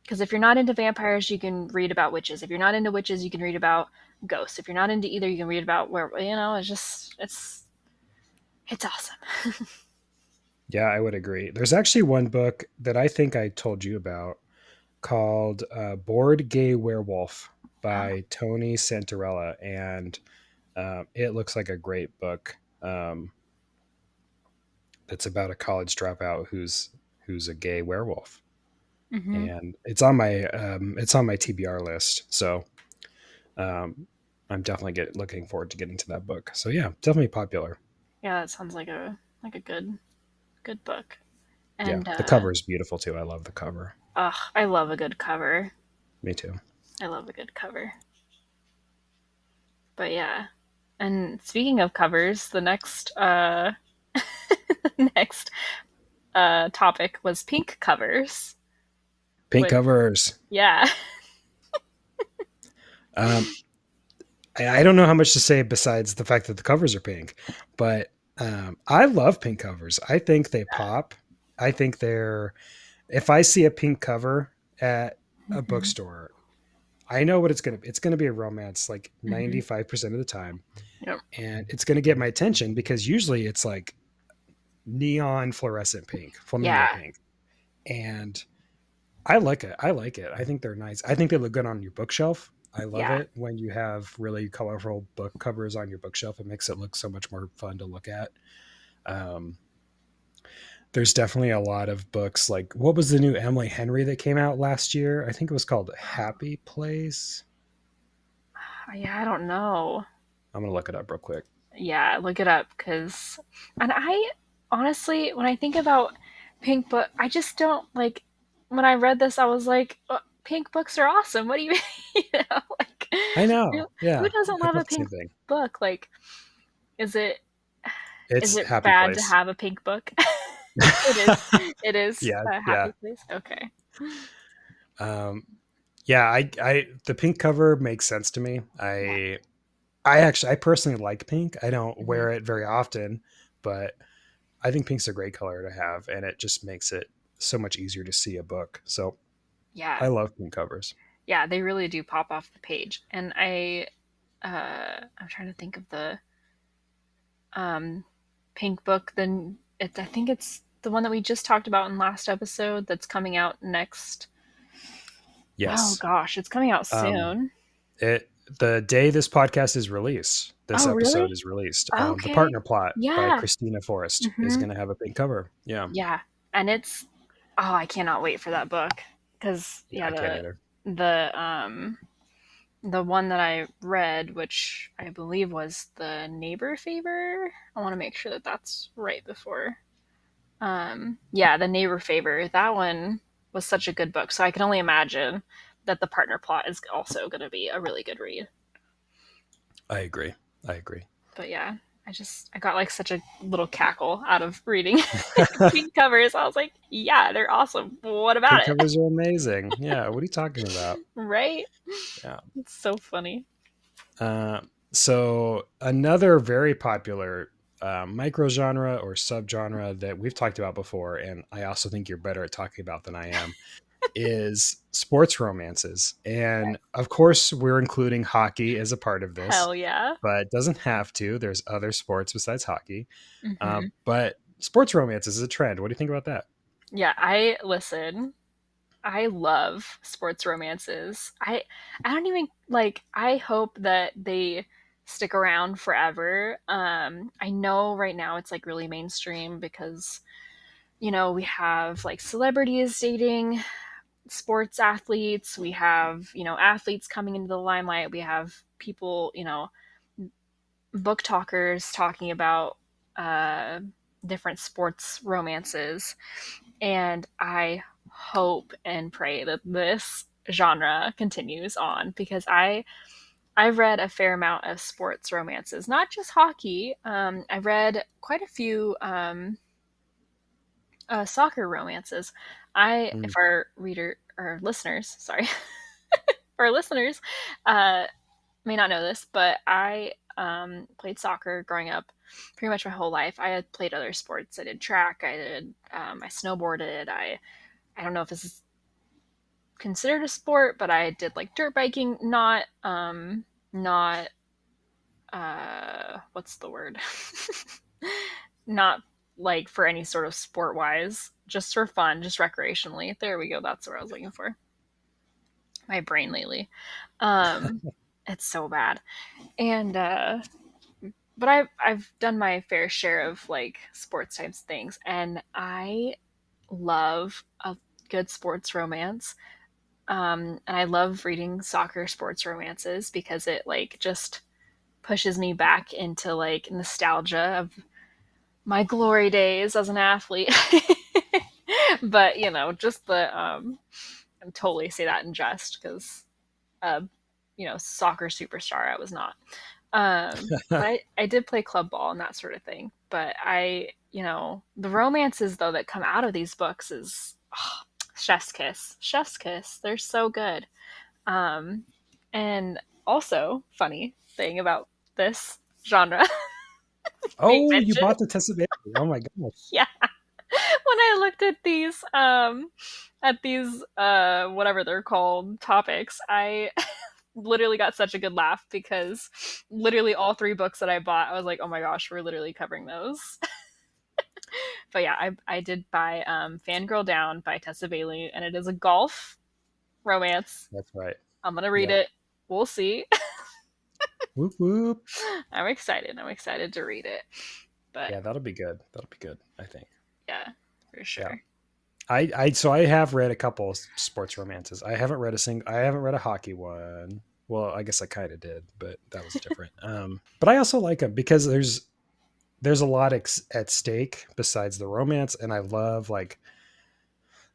S3: Because if you're not into vampires, you can read about witches. If you're not into witches, you can read about ghosts. If you're not into either, you can read about where it's just it's awesome.
S2: Yeah, I would agree. There's actually one book that I think I told you about called Bored Gay Werewolf
S3: Oh,
S2: by Tony Santarella, and it looks like a great book. That's about a college dropout who's a gay werewolf,
S3: mm-hmm.
S2: and it's on my TBR list. So um, I'm definitely looking forward to getting to that book. So yeah, definitely popular.
S3: Yeah, that sounds like a good book.
S2: Yeah,
S3: And
S2: the cover is beautiful too. I love the cover.
S3: I love a good cover.
S2: Me too.
S3: I love a good cover. But yeah. And speaking of covers, the next next topic was pink covers.
S2: Pink
S3: Which
S2: covers.
S3: yeah.
S2: Um, I don't know how much to say besides the fact that the covers are pink, but I love pink covers. I think they pop. I think they're. If I see a pink cover at a
S3: Mm-hmm.
S2: bookstore, I know what it's gonna be. It's gonna be a romance like
S3: Mm-hmm.
S2: 95% of the time,
S3: Yep.
S2: and it's gonna get my attention because usually it's like neon fluorescent pink, flamingo
S3: Yeah.
S2: pink, and I like it. I like it. I think they're nice. I think they look good on your bookshelf. I love
S3: Yeah.
S2: it when you have really colorful book covers on your bookshelf. It makes it look so much more fun to look at. Um, there's definitely a lot of books. Like, what was the new Emily Henry that came out last year? I think it was called Happy Place.
S3: Yeah, I don't know.
S2: I'm gonna look it up real quick.
S3: Yeah, look it up because, and I honestly, when I think about pink book, I just don't like. When I read this, I was like, "Pink books are awesome." What do you, like,
S2: I
S3: who,
S2: know.
S3: who
S2: Yeah,
S3: doesn't
S2: I
S3: love a
S2: thought the
S3: pink
S2: same thing.
S3: book? Like, is it is
S2: It's
S3: it
S2: Happy
S3: bad to
S2: Place.
S3: have a pink book? It is. It is
S2: Yeah,
S3: a
S2: yeah.
S3: happy place. Okay.
S2: Um, yeah, the pink cover makes sense to me.
S3: Yeah.
S2: I personally like pink. I don't
S3: Hmm.
S2: wear it very often, but I think pink's a great color to have, and it just makes it so much easier to see a book. So I
S3: Yeah.
S2: love pink covers.
S3: Yeah. They really do pop off the page, and I'm trying to think of the um, Pink Book. Then I think it's the one that we just talked about in last episode that's coming out next. Oh
S2: Yes.
S3: gosh, it's coming out
S2: Um,
S3: soon.
S2: it the day this podcast is released, this
S3: Oh
S2: episode
S3: really?
S2: is released. The
S3: Okay.
S2: Partner Plot by
S3: Yeah.
S2: Christina Forrest is
S3: Hmm.
S2: going to have a pink cover. Yeah,
S3: Yeah. And it's I cannot wait for that book because
S2: yeah, I can't either.
S3: the the one that I read, which I believe was the Neighbor Favor. I want to make sure that that's right before. Yeah, the Neighbor Favor. That one was such a good book, so I can only imagine that the Partner Plot is also going to be a really good read.
S2: I agree. I agree.
S3: But yeah, I got like such a little cackle out of reading pink covers. I was like, yeah, they're awesome. What about
S2: Pink
S3: it?
S2: covers are amazing. Yeah, what are you talking about?
S3: Right?
S2: Yeah.
S3: It's so funny.
S2: Uh, so another very popular micro genre or subgenre that we've talked about before, and I also think you're better at talking about than I am, is sports romances. And of course, we're including hockey as a part of this,
S3: Hell yeah.
S2: but it doesn't have to. There's other sports besides hockey.
S3: Hmm.
S2: But sports romances is a trend. What do you think about that?
S3: Yeah, I listen. I love sports romances. I don't even like I hope that they stick around forever. I know right now it's like really mainstream because we have like celebrities dating sports athletes, we have, athletes coming into the limelight, we have people, book talkers talking about uh different sports romances, and I hope and pray that this genre continues on because I've read a fair amount of sports romances, not just hockey. I've read quite a few soccer romances.
S2: Mm.
S3: If our reader or listeners, sorry, our listeners, uh, may not know this, but I played soccer growing up pretty much my whole life. I had played other sports. I did track. I snowboarded. I don't know if this is considered a sport, but I did like dirt biking, not what's the word? Not like for any sort of sport wise, just for fun, just recreationally. There we go. That's what I was looking for. My brain lately. Um it's so bad. And but I've done my fair share of like sports types things, and I love a good sports romance. And I love reading soccer sports romances because it like just pushes me back into like nostalgia of my glory days as an athlete. But just I totally say that in jest because uh, soccer superstar I was not. But I did play club ball and that sort of thing. But the romances though that come out of these books is chef's kiss. Chef's kiss. They're so good. Um, and also, funny thing about this genre being
S2: Oh, you
S3: mentioned,
S2: bought the Tessa Bailey. Oh my gosh.
S3: yeah. When I looked at these whatever they're called topics, I literally got such a good laugh because literally all three books that I bought, I was like, oh my gosh, we're literally covering those. But yeah, I did buy Fangirl Down by Tessa Bailey, and it is a golf romance.
S2: That's right.
S3: I'm gonna read
S2: Yep.
S3: it. We'll see.
S2: Whoop whoop.
S3: I'm excited. I'm excited to read it. But
S2: Yeah, that'll be good. That'll be good, I think.
S3: yeah. for
S2: Yeah.
S3: sure.
S2: So I have read a couple of sports romances. I haven't read a hockey one. Well, I guess I kind of did, but that was different. But I also like them because there's a lot at stake besides the romance, and I love like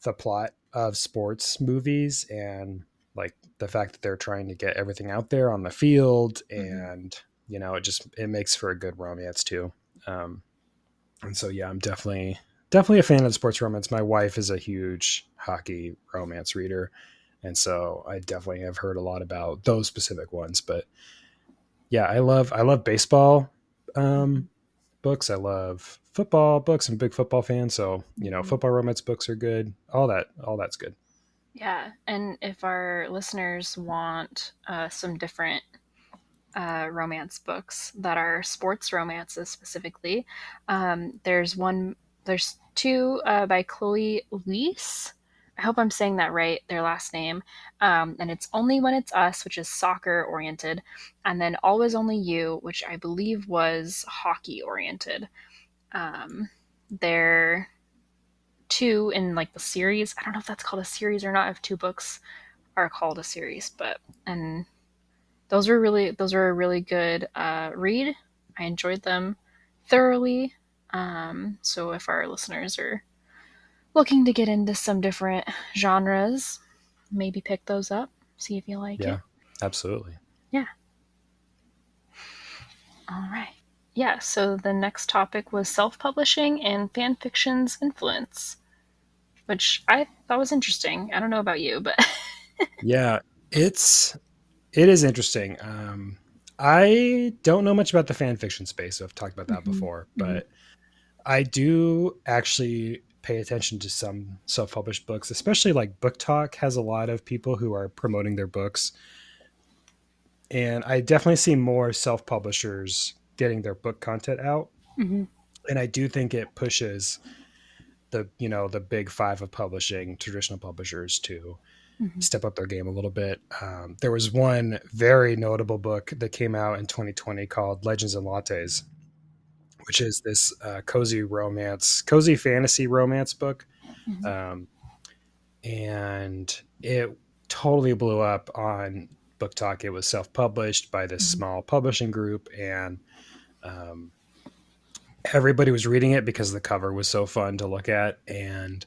S2: the plot of sports movies and like the fact that they're trying to get everything out there on the field,
S3: Mm-hmm.
S2: and it makes for a good romance too. Um, and so yeah, I'm definitely a fan of sports romance. My wife is a huge hockey romance reader, and so I definitely have heard a lot about those specific ones. But yeah, I love baseball
S3: Mm-hmm.
S2: books. I love football books. I'm a big football fan, so
S3: Mm-hmm.
S2: football romance books are good. All that's good.
S3: Yeah, and if our listeners want some different romance books that are sports romances specifically, there's two by Chloe Leese. I hope I'm saying that right, their last name. And it's Only When It's Us, which is soccer oriented, and then Always Only You, which I believe was hockey oriented. Um, they're two in like the series. I don't know if that's called a series or not, if two books are called a series, but and those were a really good read. I enjoyed them thoroughly. So if our listeners are looking to get into some different genres, maybe pick those up, see if you like it.
S2: Yeah, absolutely.
S3: Yeah. All right. Yeah, so the next topic was self-publishing and fan fiction's influence, which I thought was interesting. I don't know about you, but
S2: Yeah, it is interesting. I don't know much about the fan fiction space, so I've talked about that
S3: Mhm,
S2: before,
S3: mhm,
S2: but I do actually pay attention to some self-published books, especially like Book Talk has a lot of people who are promoting their books, and I definitely see more self-publishers getting their book content out,
S3: mhm,
S2: and I do think it pushes the big five of publishing, traditional publishers, to
S3: mhm,
S2: step up their game a little bit. There was one very notable book that came out in 2020 called Legends and Lattes, which is this cozy fantasy romance book.
S3: mhm,
S2: Um, and it totally blew up on Book Talk. It was self published by this
S3: mhm,
S2: small publishing group, and um, everybody was reading it because the cover was so fun to look at. And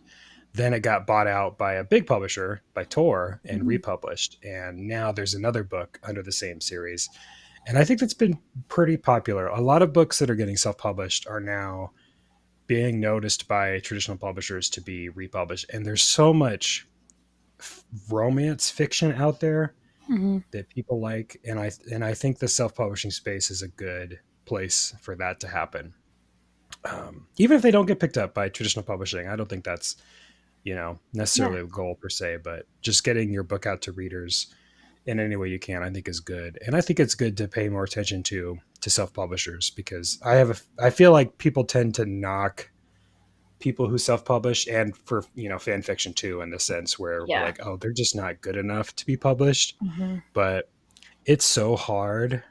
S2: then it got bought out by a big publisher, by Tor, and
S3: mhm.
S2: republished. And now there's another book under the same series. And I think that's been pretty popular. A lot of books that are getting self published are now being noticed by traditional publishers to be republished. And there's so much romance fiction out there
S3: Mhm.
S2: that people like. And I think the self publishing space is a good place for that to happen. Even if they don't get picked up by traditional publishing, I don't think that's
S3: Yeah.
S2: necessarily a goal per se, but just getting your book out to readers in any way you can, I think is good. And I think it's good to pay more attention to self-publishers, because I feel like people tend to knock people who self-publish, and for, fan fiction too, in the sense where we're
S3: Yeah.
S2: like, oh, they're just not good enough to be published.
S3: Mhm.
S2: But it's so hard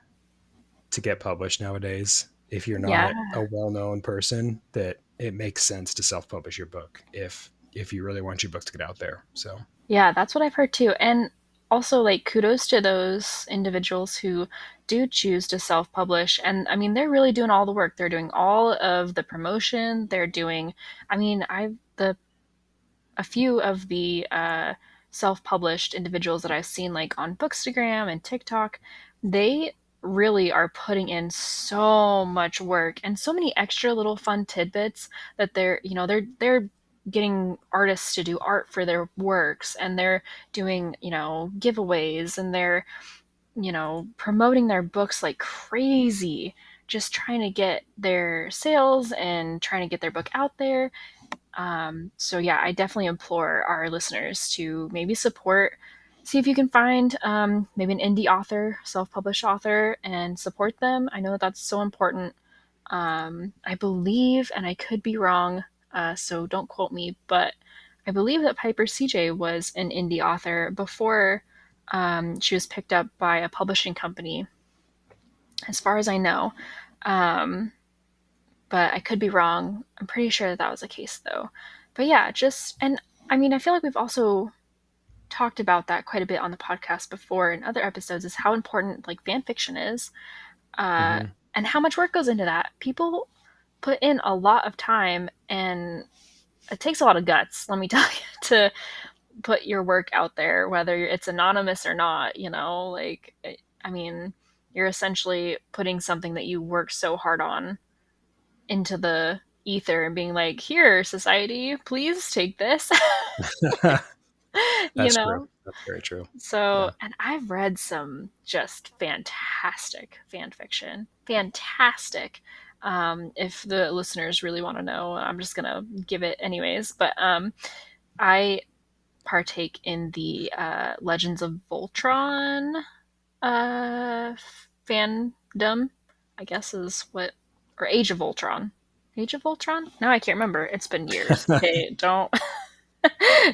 S2: to get published nowadays if you're
S3: Yeah.
S2: not a well-known person, that it makes sense to self-publish your book if you really want your book to get out there. So
S3: Yeah, that's what I've heard too. And also, like, kudos to those individuals who do choose to self publish. And I mean, they're really doing all the work. They're doing all of the promotion. They're doing, I mean, a few of the self published individuals that I've seen, like, on Bookstagram and TikTok, they really are putting in so much work and so many extra little fun tidbits that they're getting artists to do art for their works, and they're doing, giveaways, and they're, promoting their books like crazy, just trying to get their sales and trying to get their book out there. So yeah, I definitely implore our listeners to maybe see if you can find maybe an indie author, self-published author, and support them. I know that's so important. I believe, and I could be wrong, so don't quote me, but I believe that Piper CJ was an indie author before she was picked up by a publishing company, as far as I know. Um, but I could be wrong. I'm pretty sure that was the case, though. But yeah, just, and I mean, I feel like we've also talked about that quite a bit on the podcast before in other episodes, is how important like fan fiction is, uh,
S2: Hmm.
S3: and how much work goes into that. People put in a lot of time, and it takes a lot of guts, let me tell you, to put your work out there, whether it's anonymous or not, you know, like, I mean, you're essentially putting something that you worked so hard on into the ether and being like, here, society, please take this, you
S2: That's true.
S3: know?
S2: That's very true.
S3: So,
S2: Yeah.
S3: and I've read some just fantastic fan fiction. Fantastic. If the listeners really want to know, I'm just going to give it anyways. But I partake in the Legends of Voltron uh, fandom, I guess is what, or Age of Voltron. Age of Voltron? No, I can't remember. It's been years. Okay, don't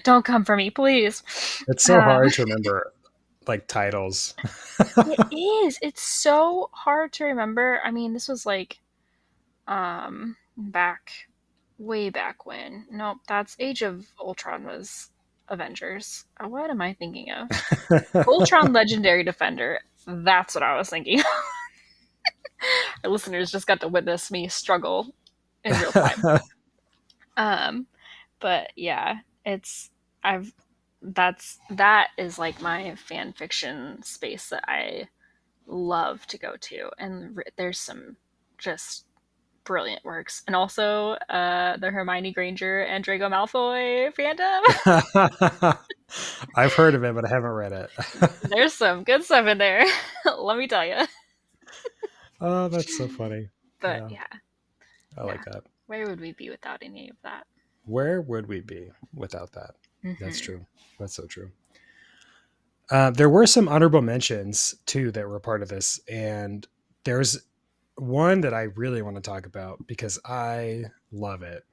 S3: don't come for me, please.
S2: It's so
S3: Um,
S2: hard to remember like titles.
S3: it is. It's so hard to remember. I mean, this was like back way back when. Nope, that's Age of Ultron was Avengers. What am I thinking of? Voltron Legendary Defender. That's what I was thinking. Our listeners just got to witness me struggle in real time. Um, but yeah, it's I've that is like my fan fiction space that I love to go to, and there's some just brilliant works, and also the Hermione Granger and Draco Malfoy fandom.
S2: I've heard of it, but I haven't read it.
S3: There's some good stuff in there. Let me tell you.
S2: Oh, that's so funny.
S3: But
S2: Yeah,
S3: yeah,
S2: I
S3: yeah.
S2: like that.
S3: Where would we be without any of that?
S2: Where would we be without that? That's
S3: Mm-hmm.
S2: true. That's so true. There were some honorable mentions too that were part of this, and there's one that I really want to talk about because I love it.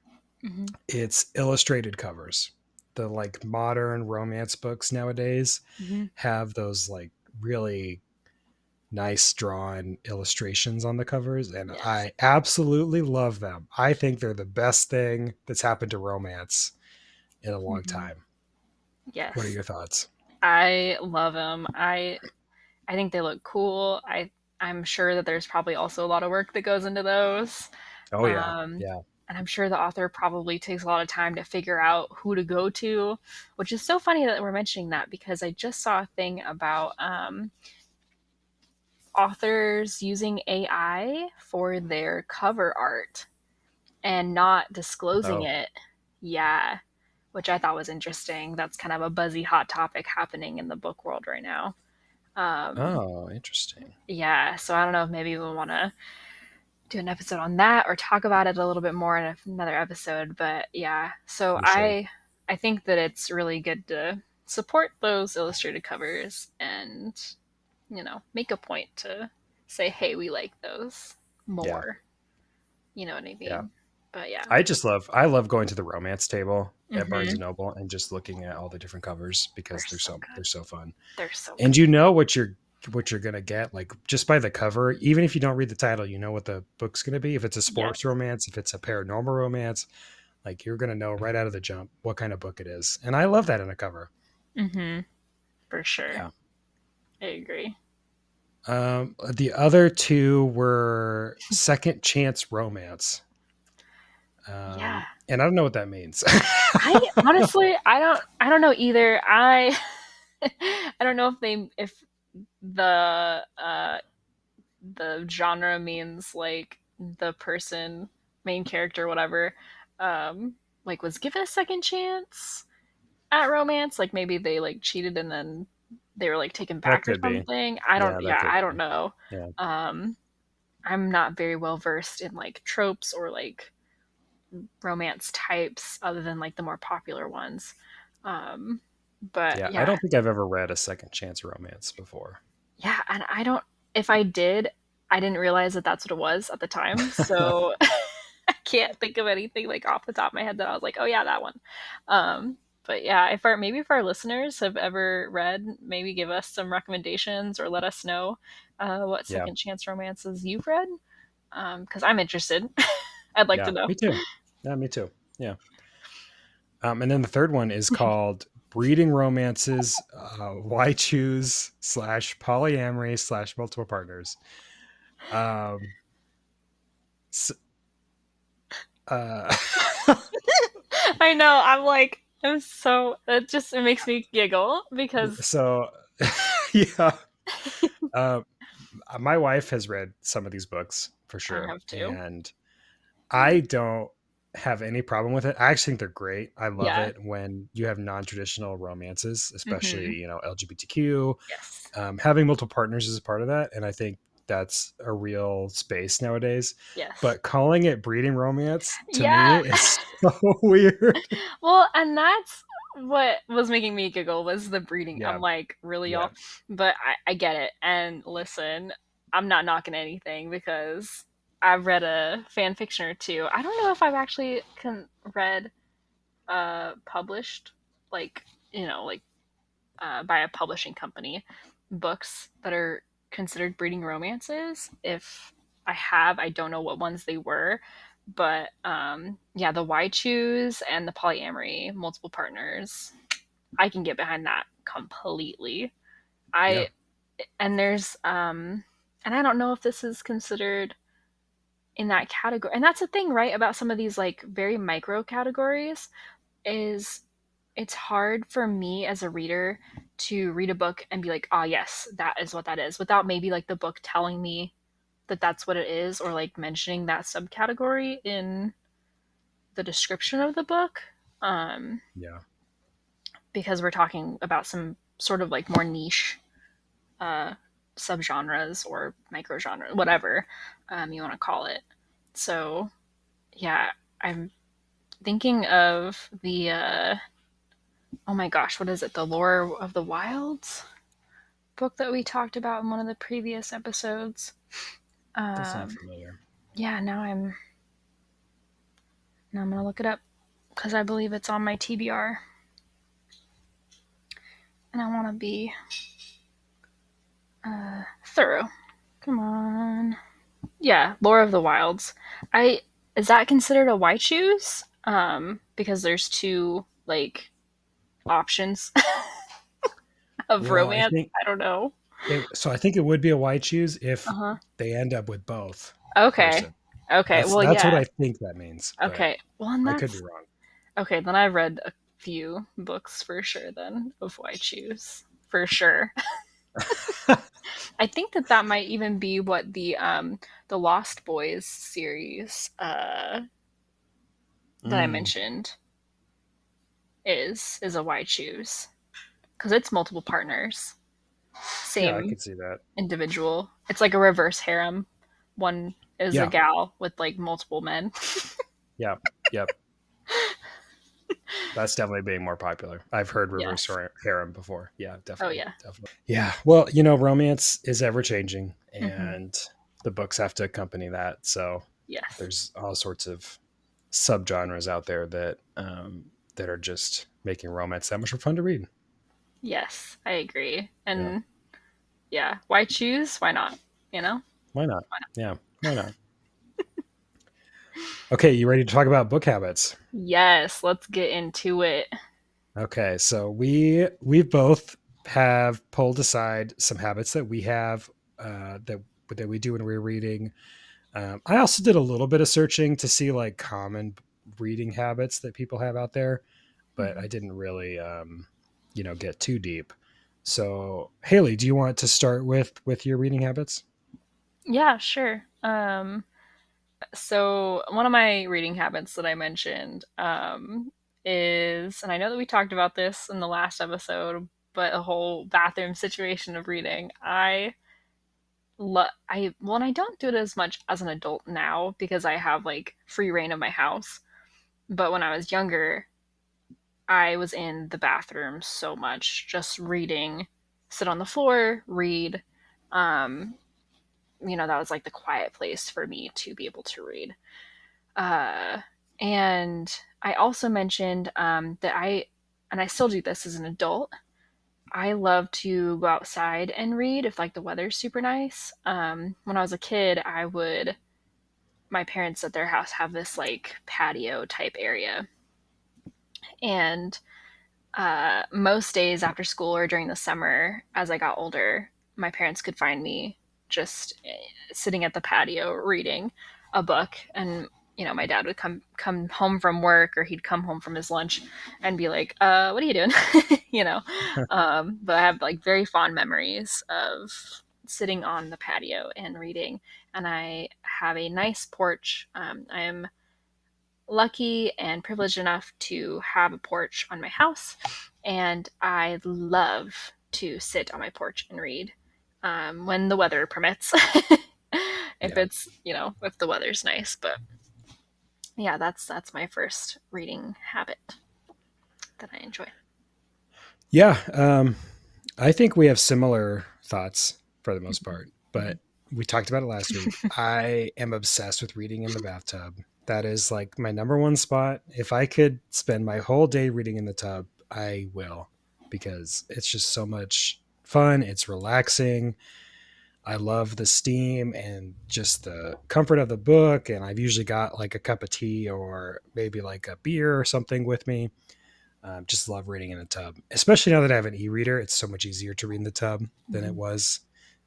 S3: Mm-hmm.
S2: It's illustrated covers. The like modern romance books nowadays
S3: Mm-hmm.
S2: have those like really nice drawn illustrations on the covers, and
S3: Yes.
S2: I absolutely love them. I think they're the best thing that's happened to romance in a long
S3: Mm-hmm.
S2: time. What are
S3: Yes.
S2: your thoughts?
S3: I love them. I think they look cool. I'm sure that there's probably also a lot of work that goes into those.
S2: Oh yeah.
S3: Um,
S2: Yeah.
S3: and I'm sure the author probably takes a lot of time to figure out who to go to, which is so funny that we're mentioning that because I just saw a thing about authors using AI for their cover art and not disclosing
S2: Oh.
S3: it. Yeah, which I thought was interesting. That's kind of a buzzy hot topic happening in the book world right now. Um,
S2: Oh, interesting.
S3: yeah, so I don't know if maybe we want to do an episode on that or talk about it a little bit more in another episode. But yeah, so
S2: For sure.
S3: I think that it's really good to support those illustrated covers and make a point to say, hey, we like those
S2: Yeah.
S3: more. You know what I
S2: Yeah.
S3: mean? But yeah.
S2: I love going to the romance table at Barnes
S3: Mm-hmm.
S2: and Noble and just looking at all the different covers
S3: They're
S2: because
S3: so
S2: they're
S3: good.
S2: so fun.
S3: They're so
S2: And
S3: good.
S2: you know what you're gonna get, like just by the cover, even if you don't read the title, you know what the book's gonna be. If it's a
S3: Yes.
S2: sports romance, if it's a paranormal romance, like you're gonna know right out of the jump what kind of book it is. And I love that in a cover.
S3: Mm-hmm. For sure.
S2: Yeah.
S3: I agree.
S2: The other two were second chance romance.
S3: Yeah.
S2: And I don't know what that means.
S3: I honestly, I don't know either. I don't know if the the genre means like the person, main character, whatever, like was given a second chance at romance. Like maybe they like cheated and then they were like taken
S2: That
S3: back or
S2: could be.
S3: something.
S2: Yeah, that
S3: Yeah,
S2: could
S3: I
S2: be.
S3: don't know.
S2: Yeah,
S3: Um, I'm not very well versed in like tropes or like romance types other than like the more popular ones. Um, but
S2: yeah. I
S3: yeah,
S2: don't think I've ever read a second chance romance before.
S3: yeah, and I don't. If I did, I didn't realize that that's what it was at the time. So I can't think of anything like off the top of my head that I was like, oh yeah, that one. But yeah, if our listeners have ever read, maybe give us some recommendations or let us know what
S2: Yeah,
S3: second chance romances you've read, because I'm interested. I'd like to
S2: yeah.
S3: know.
S2: Me too. Yeah, me too. Yeah. And then the third one is called Breeding Romances, Why Choose slash Polyamory slash Multiple Partners. Um, s- uh,
S3: I know. I'm like, I'm so. It makes me giggle because
S2: so, yeah. Um, my wife has read some of these books for
S3: I
S2: sure.
S3: have to.
S2: And I don't have any problem with it. I actually think they're great. I love
S3: Yeah.
S2: it when you have non-traditional romances, especially,
S3: Mm-hmm.
S2: LGBTQ.
S3: Yes.
S2: Having multiple partners is a part of that, and I think that's a real space nowadays.
S3: Yes.
S2: But calling it breeding romance to me
S3: Yeah.
S2: is so weird.
S3: Well, and that's what was making me giggle was the breeding.
S2: Yeah,
S3: I'm like, really,
S2: yeah,
S3: y'all? But I get it. And listen, I'm not knocking anything because I've read a fan fiction or two. I don't know if I've actually read published, like, like by a publishing company, books that are considered breeding romances. If I have, I don't know what ones they were, but yeah, the why choose and the polyamory, multiple partners, I can get behind that completely.
S2: yeah.
S3: I and there's and I don't know if this is considered in that category. And that's the thing, right, about some of these like very micro categories is it's hard for me as a reader to read a book and be like, ah, yes, that is what that is, without maybe like the book telling me that that's what it is, or like mentioning that subcategory in the description of the book. Um,
S2: Yeah.
S3: because we're talking about some sort of like more niche uh, subgenres or microgenre, whatever you want to call it. So, yeah, I'm thinking of the oh my gosh, what is it? The Lore of the Wilds book that we talked about in one of the previous episodes.
S2: Does sound
S3: Um,
S2: familiar.
S3: yeah, now I'm gonna look it up because I believe it's on my TBR, and I want to be thorough. Come on, yeah, Lore of the Wilds. I Is that considered a white shoes? Because there's two like options of
S2: Well, I
S3: romance.
S2: think
S3: I don't know.
S2: I think it would be a wide choose
S3: Uh
S2: if
S3: huh.
S2: they end up with both
S3: Okay.
S2: person.
S3: Okay. Well,
S2: That's what
S3: yeah.
S2: I think that means, but
S3: Okay. Well, and
S2: I could be
S3: that's
S2: wrong.
S3: okay. Then I've read a few books for sure. Then of why choose for sure. I think that that might even be what the Lost Boys series that I
S2: Mm,
S3: mentioned is a why choose because it's multiple partners,
S2: yeah, I
S3: same
S2: could see that.
S3: individual. It's like a reverse harem. One is a
S2: Yeah,
S3: gal with like multiple men.
S2: yeah, yep. That's definitely being more popular. I've heard reverse
S3: Yes.
S2: harem before. Yeah,
S3: Oh
S2: definitely,
S3: yeah.
S2: definitely. Yeah. Well, romance is ever changing,
S3: Mm-hmm.
S2: and the books have to accompany that. So
S3: Yes.
S2: there's all sorts of subgenres out there that are just making romance that much more fun to read.
S3: Yes, I agree.
S2: Yeah.
S3: And yeah, why choose? Why not? You know?
S2: Why not? Yeah. Why not? Okay, you ready to talk about book habits?
S3: Yes, let's get into it.
S2: Okay, so we both have pulled aside some habits that we have that we do when we're reading. I also did a little bit of searching to see like common reading habits that people have out there, but
S3: Mhm.
S2: I didn't really get too deep. So, Haley, do you want to start with your reading habits?
S3: Yeah, sure. So one of my reading habits that I mentioned is, and I know that we talked about this in the last episode, but a whole bathroom situation of reading. And I don't do it as much as an adult now because I have like free reign of my house. But when I was younger, I was in the bathroom so much, just reading, sit on the floor, read. Um, that was like the quiet place for me to be able to read. Uh, and I also mentioned and I still do this as an adult. I love to go outside and read if like the weather's super nice. When I was a kid, my parents at their house have this like patio type area, And most days after school or during the summer, as I got older, my parents could find me just sitting at the patio reading a book. And my dad would come home from work, or he'd come home from his lunch and be like, "What are you doing?" you know. But I have like very fond memories of sitting on the patio and reading. And I have a nice porch. I am lucky and privileged enough to have a porch on my house, and I love to sit on my porch and read when the weather permits. If
S2: Yeah.
S3: it's if the weather's nice. But yeah, that's my first reading habit that I enjoy.
S2: Yeah. I think we have similar thoughts for the most part, but we talked about it last week. I am obsessed with reading in the bathtub. That is like my number one spot. If I could spend my whole day reading in the tub, I will, because it's just so much fun. It's relaxing. I love the steam and just the comfort of the book. And I've usually got like a cup of tea or maybe like a beer or something with me. Just love reading in the tub, especially now that I have an e-reader. It's so much easier to read in the tub than it was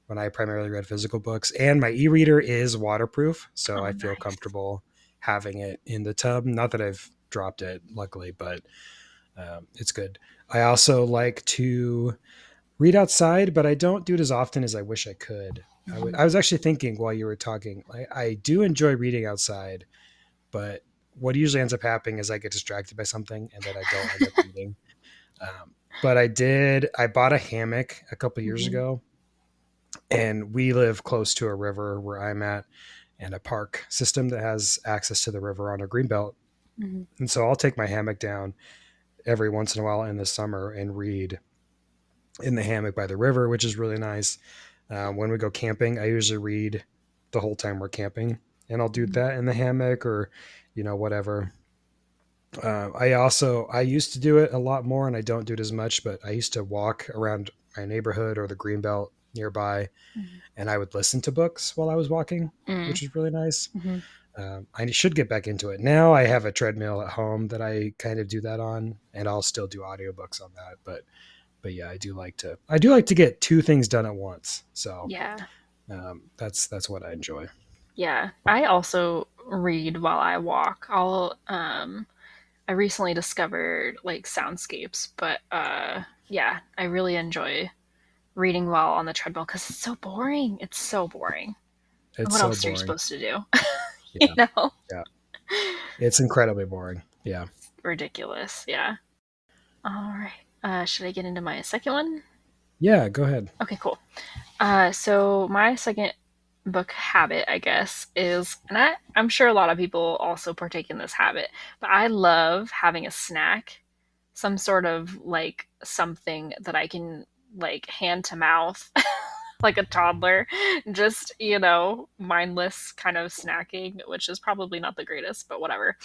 S2: when I primarily read physical books. And my e-reader is waterproof, so
S3: Oh,
S2: I feel
S3: nice.
S2: comfortable having it in the tub. Not that I've dropped it, luckily, but it's good. I also like to read outside, but I don't do it as often as I wish I could. I was actually thinking while you were talking, I do enjoy reading outside, but what usually ends up happening is I get distracted by something and then I don't end up reading. But I bought a hammock a couple years
S3: Mhm.
S2: ago, and we live close to a river where I'm at, and a park system that has access to the river on a green belt.
S3: Mhm.
S2: And so I'll take my hammock down every once in a while in the summer and read in the hammock by the river, which is really nice. When we go camping, I usually read the whole time we're camping, and I'll do
S3: Mhm.
S2: that in the hammock or, whatever. I used to do it a lot more, and I don't do it as much, but I used to walk around my neighborhood or the greenbelt nearby,
S3: Mhm.
S2: and I would listen to books while I was walking,
S3: Mm.
S2: which is really nice.
S3: Mhm.
S2: I should get back into it. Now I have a treadmill at home that I kind of do that on, and I'll still do audiobooks on that. But yeah, I do like to get two things done at once. So
S3: Yeah.
S2: that's what I enjoy.
S3: Yeah. I also read while I walk. I recently discovered like soundscapes, but yeah, I really enjoy reading while on the treadmill because it's so boring. It's so boring.
S2: It's
S3: What
S2: so
S3: else are you
S2: boring.
S3: supposed to do? you
S2: Yeah,
S3: know?
S2: yeah, it's incredibly boring. Yeah,
S3: Ridiculous. Yeah. All right. Should I get into my second one?
S2: yeah. Go ahead.
S3: Okay, cool. So my second book habit, I guess, is, and I'm sure a lot of people also partake in this habit, but I love having a snack, some sort of like something that I can like hand to mouth, like a toddler, just, mindless kind of snacking, which is probably not the greatest, but whatever.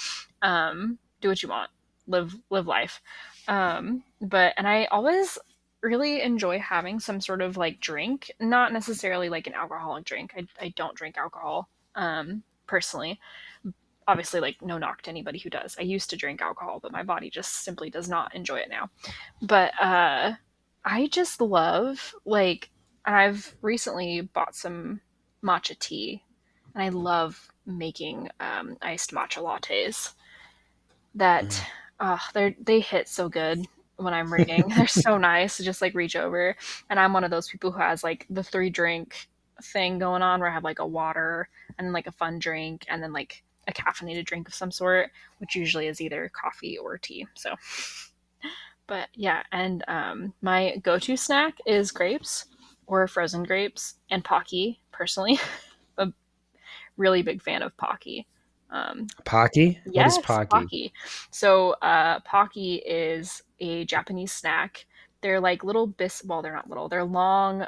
S3: Do what you want, live life. But and I always really enjoy having some sort of like drink, not necessarily like an alcoholic drink. I don't drink alcohol personally. Obviously, like no knock to anybody who does. I used to drink alcohol, but my body just simply does not enjoy it now. But I just love like, and I've recently bought some matcha tea, and I love making iced matcha lattes. That
S2: Mhm.
S3: they hit so good when I'm reading. They're so nice to just like reach over. And I'm one of those people who has like the 3 drink thing going on, where I have like a water and then like a fun drink and then like a caffeinated drink of some sort, which usually is either coffee or tea. So, but yeah, and my go-to snack is grapes or frozen grapes and Pocky. Personally, a really big fan of Pocky. Um,
S2: Pocky? What is
S3: Yes,
S2: Pocky?
S3: Pocky. So, Pocky is a Japanese snack. They're like little well, they're not little. They're long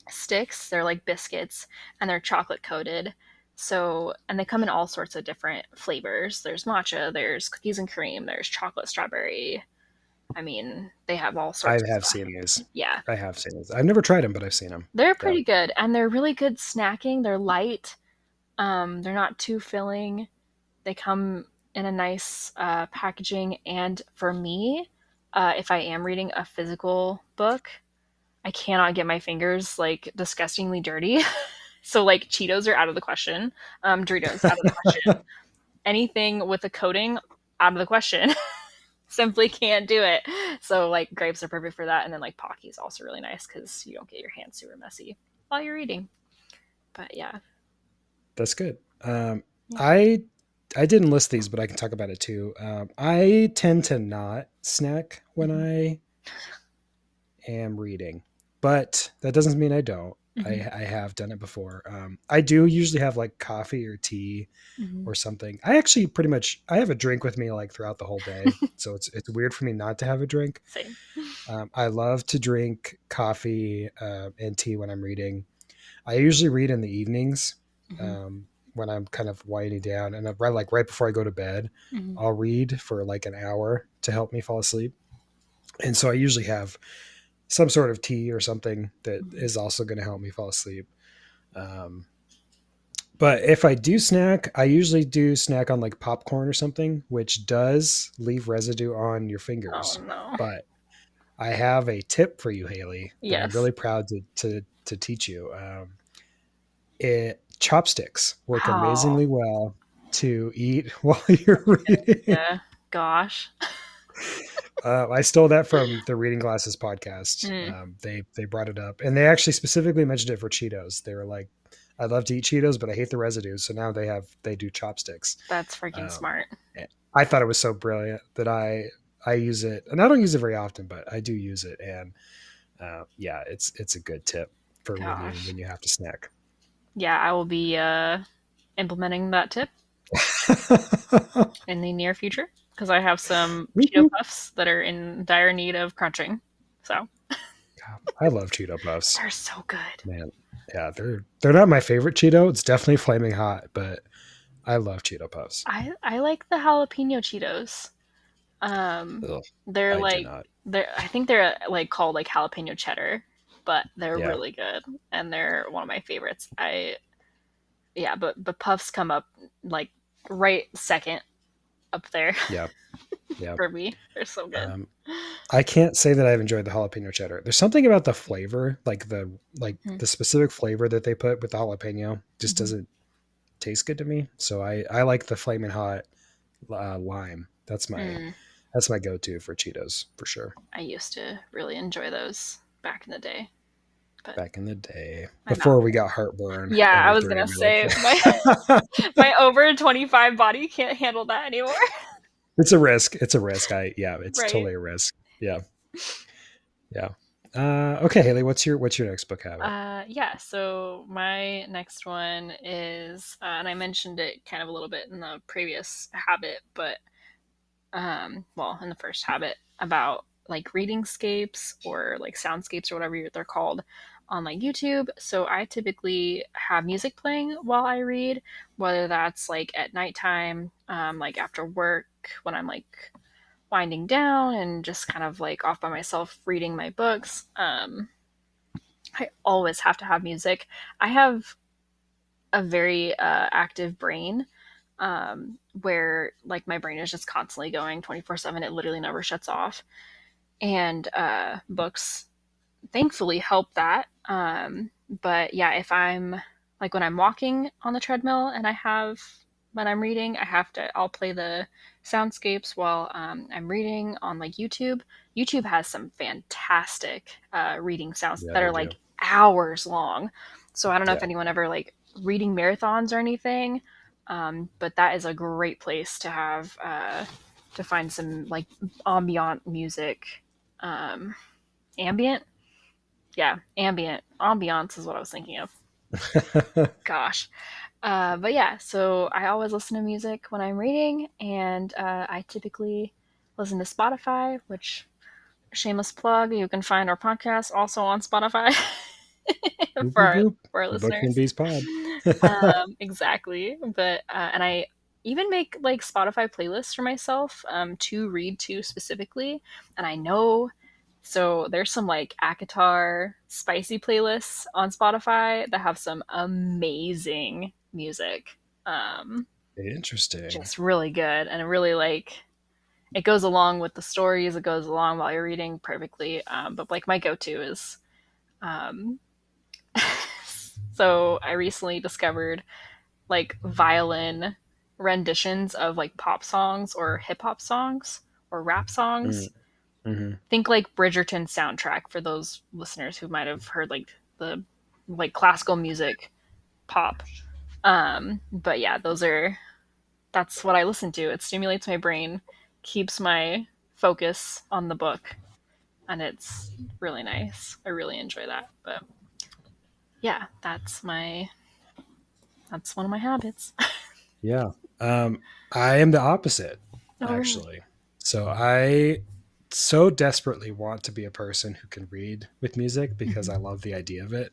S3: sticks. They're like biscuits, and they're chocolate coated. So, and they come in all sorts of different flavors. There's matcha, there's cookies and cream, there's chocolate strawberry. I mean, they have all
S2: I
S3: sorts of
S2: have
S3: stuff.
S2: seen these.
S3: Yeah.
S2: I have seen these. I've never tried them, but I've seen them.
S3: They're
S2: Yeah.
S3: pretty good, and they're really good snacking. They're light. They're not too filling. They come in a nice packaging. And for me, if I am reading a physical book, I cannot get my fingers like disgustingly dirty. So like Cheetos are out of the question. Doritos out of the question. Anything with a coating out of the question. Simply can't do it. So like grapes are perfect for that, and then like Pocky is also really nice because you don't get your hands super messy while you're reading. But yeah,
S2: That's good.
S3: yeah.
S2: I didn't list these, but I can talk about it too. I tend to not snack when
S3: Mhm.
S2: I am reading, but that doesn't mean I don't.
S3: Mhm.
S2: I have done it before. I do usually have like coffee or tea
S3: Mhm.
S2: or something. I actually pretty much I have a drink with me like throughout the whole day, so it's weird for me not to have a drink.
S3: Same.
S2: I love to drink coffee and tea when I'm reading. I usually read in the evenings
S3: Mhm.
S2: um, when I'm kind of winding down, and right before I go to bed,
S3: Mhm.
S2: I'll read for like an hour to help me fall asleep. And so I usually have some sort of tea or something that
S3: Mhm.
S2: is also going to help me fall asleep. Um, but if I do snack, I usually do snack on like popcorn or something, which does leave residue on your
S3: Oh
S2: fingers.
S3: no.
S2: But I have a tip for you, Haley, that I'm
S3: Yes.
S2: really proud to teach you. Chopsticks work
S3: Oh.
S2: amazingly well to eat while you're reading.
S3: Yeah. Gosh.
S2: I stole that from the Reading Glasses podcast.
S3: Mm,
S2: They brought it up, and they actually specifically mentioned it for Cheetos. They were like, "I love to eat Cheetos, but I hate the residue." So now they do chopsticks.
S3: that's freaking
S2: Um,
S3: smart.
S2: I thought it was so brilliant that I use it, and I don't use it very often, but I do use it, and yeah, it's a good tip for
S3: Gosh.
S2: when you have to snack.
S3: Yeah, I will be implementing that tip in the near future because I have some Cheeto Puffs that are in dire need of crunching. So
S2: I love Cheeto Puffs.
S3: they're so good.
S2: Man, yeah, they're not my favorite Cheeto. It's definitely flaming hot, but I love Cheeto Puffs.
S3: I like the jalapeno Cheetos. Um,
S2: Ugh,
S3: they're
S2: I do
S3: like
S2: not.
S3: I think they're like called like jalapeno cheddar, but they're
S2: Yeah,
S3: really good and they're one of my favorites. Yeah, but Puffs come up like right second up there
S2: yeah, yeah.
S3: for me. They're so good.
S2: Um, I can't say that I've enjoyed the jalapeno cheddar. There's something about the flavor, like
S3: Mm-hmm.
S2: the specific flavor that they put with the jalapeno, just
S3: Mm-hmm.
S2: doesn't taste good to me. So I like the flaming hot lime.
S3: Mm.
S2: That's my go-to for Cheetos for sure.
S3: I used to really enjoy those back in the day, but
S2: Back in the day,
S3: I'm not.
S2: before we got heartburn
S3: Yeah, I
S2: every
S3: was
S2: 30
S3: gonna say
S2: minutes.
S3: my over 25 body can't handle that anymore.
S2: It's a risk. It's a risk. Yeah, it's
S3: Right.
S2: totally a risk. Yeah. Yeah. Okay, Haley, what's your next book habit?
S3: Yeah, so my next one is, and I mentioned it kind of a little bit in the previous habit, but well, in the first habit about like readingscapes or like soundscapes or whatever they're called on like YouTube. So I typically have music playing while I read, whether that's like at nighttime, like after work when I'm like winding down and just kind of like off by myself reading my books. I always have to have music. I have a very active brain where like my brain is just constantly going 24/7. It literally never shuts off. And books thankfully help that. But yeah, if I'm like when I'm walking on the treadmill and when I'm reading, I'll play the soundscapes while I'm reading on like YouTube. YouTube has some fantastic reading sounds
S2: Yeah,
S3: that
S2: they
S3: are
S2: do.
S3: like hours long. So I don't know if
S2: Yeah.
S3: anyone ever like reading marathons or anything, but that is a great place to find some like ambient music. Um, ambient, yeah, ambient ambiance is what I was thinking of. Gosh, but yeah, so I always listen to music when I'm reading, and I typically listen to Spotify, which shameless plug, you can find our podcast also on Spotify
S2: Boop,
S3: for
S2: boop, boop.
S3: our
S2: The Books and
S3: listeners.
S2: Bees pod.
S3: Exactly, but and I even make like Spotify playlists for myself to read to specifically, and I know so there's some like Akatar spicy playlists on Spotify that have some amazing music. Um,
S2: Interesting.
S3: just really good, and really like it goes along with the stories. It goes along while you're reading perfectly. But like my go-to is um, so I recently discovered like violin renditions of like pop songs or hip hop songs or rap songs.
S2: Mm-hmm.
S3: Think like Bridgerton soundtrack for those listeners who might have heard like the like classical music pop. But yeah, that's what I listen to. It stimulates my brain, keeps my focus on the book, and it's really nice. I really enjoy that. But yeah, that's one of my habits.
S2: Yeah. I am the opposite,
S3: Oh really?
S2: actually. So I so desperately want to be a person who can read with music because
S3: Mm-hmm.
S2: I love the idea of it,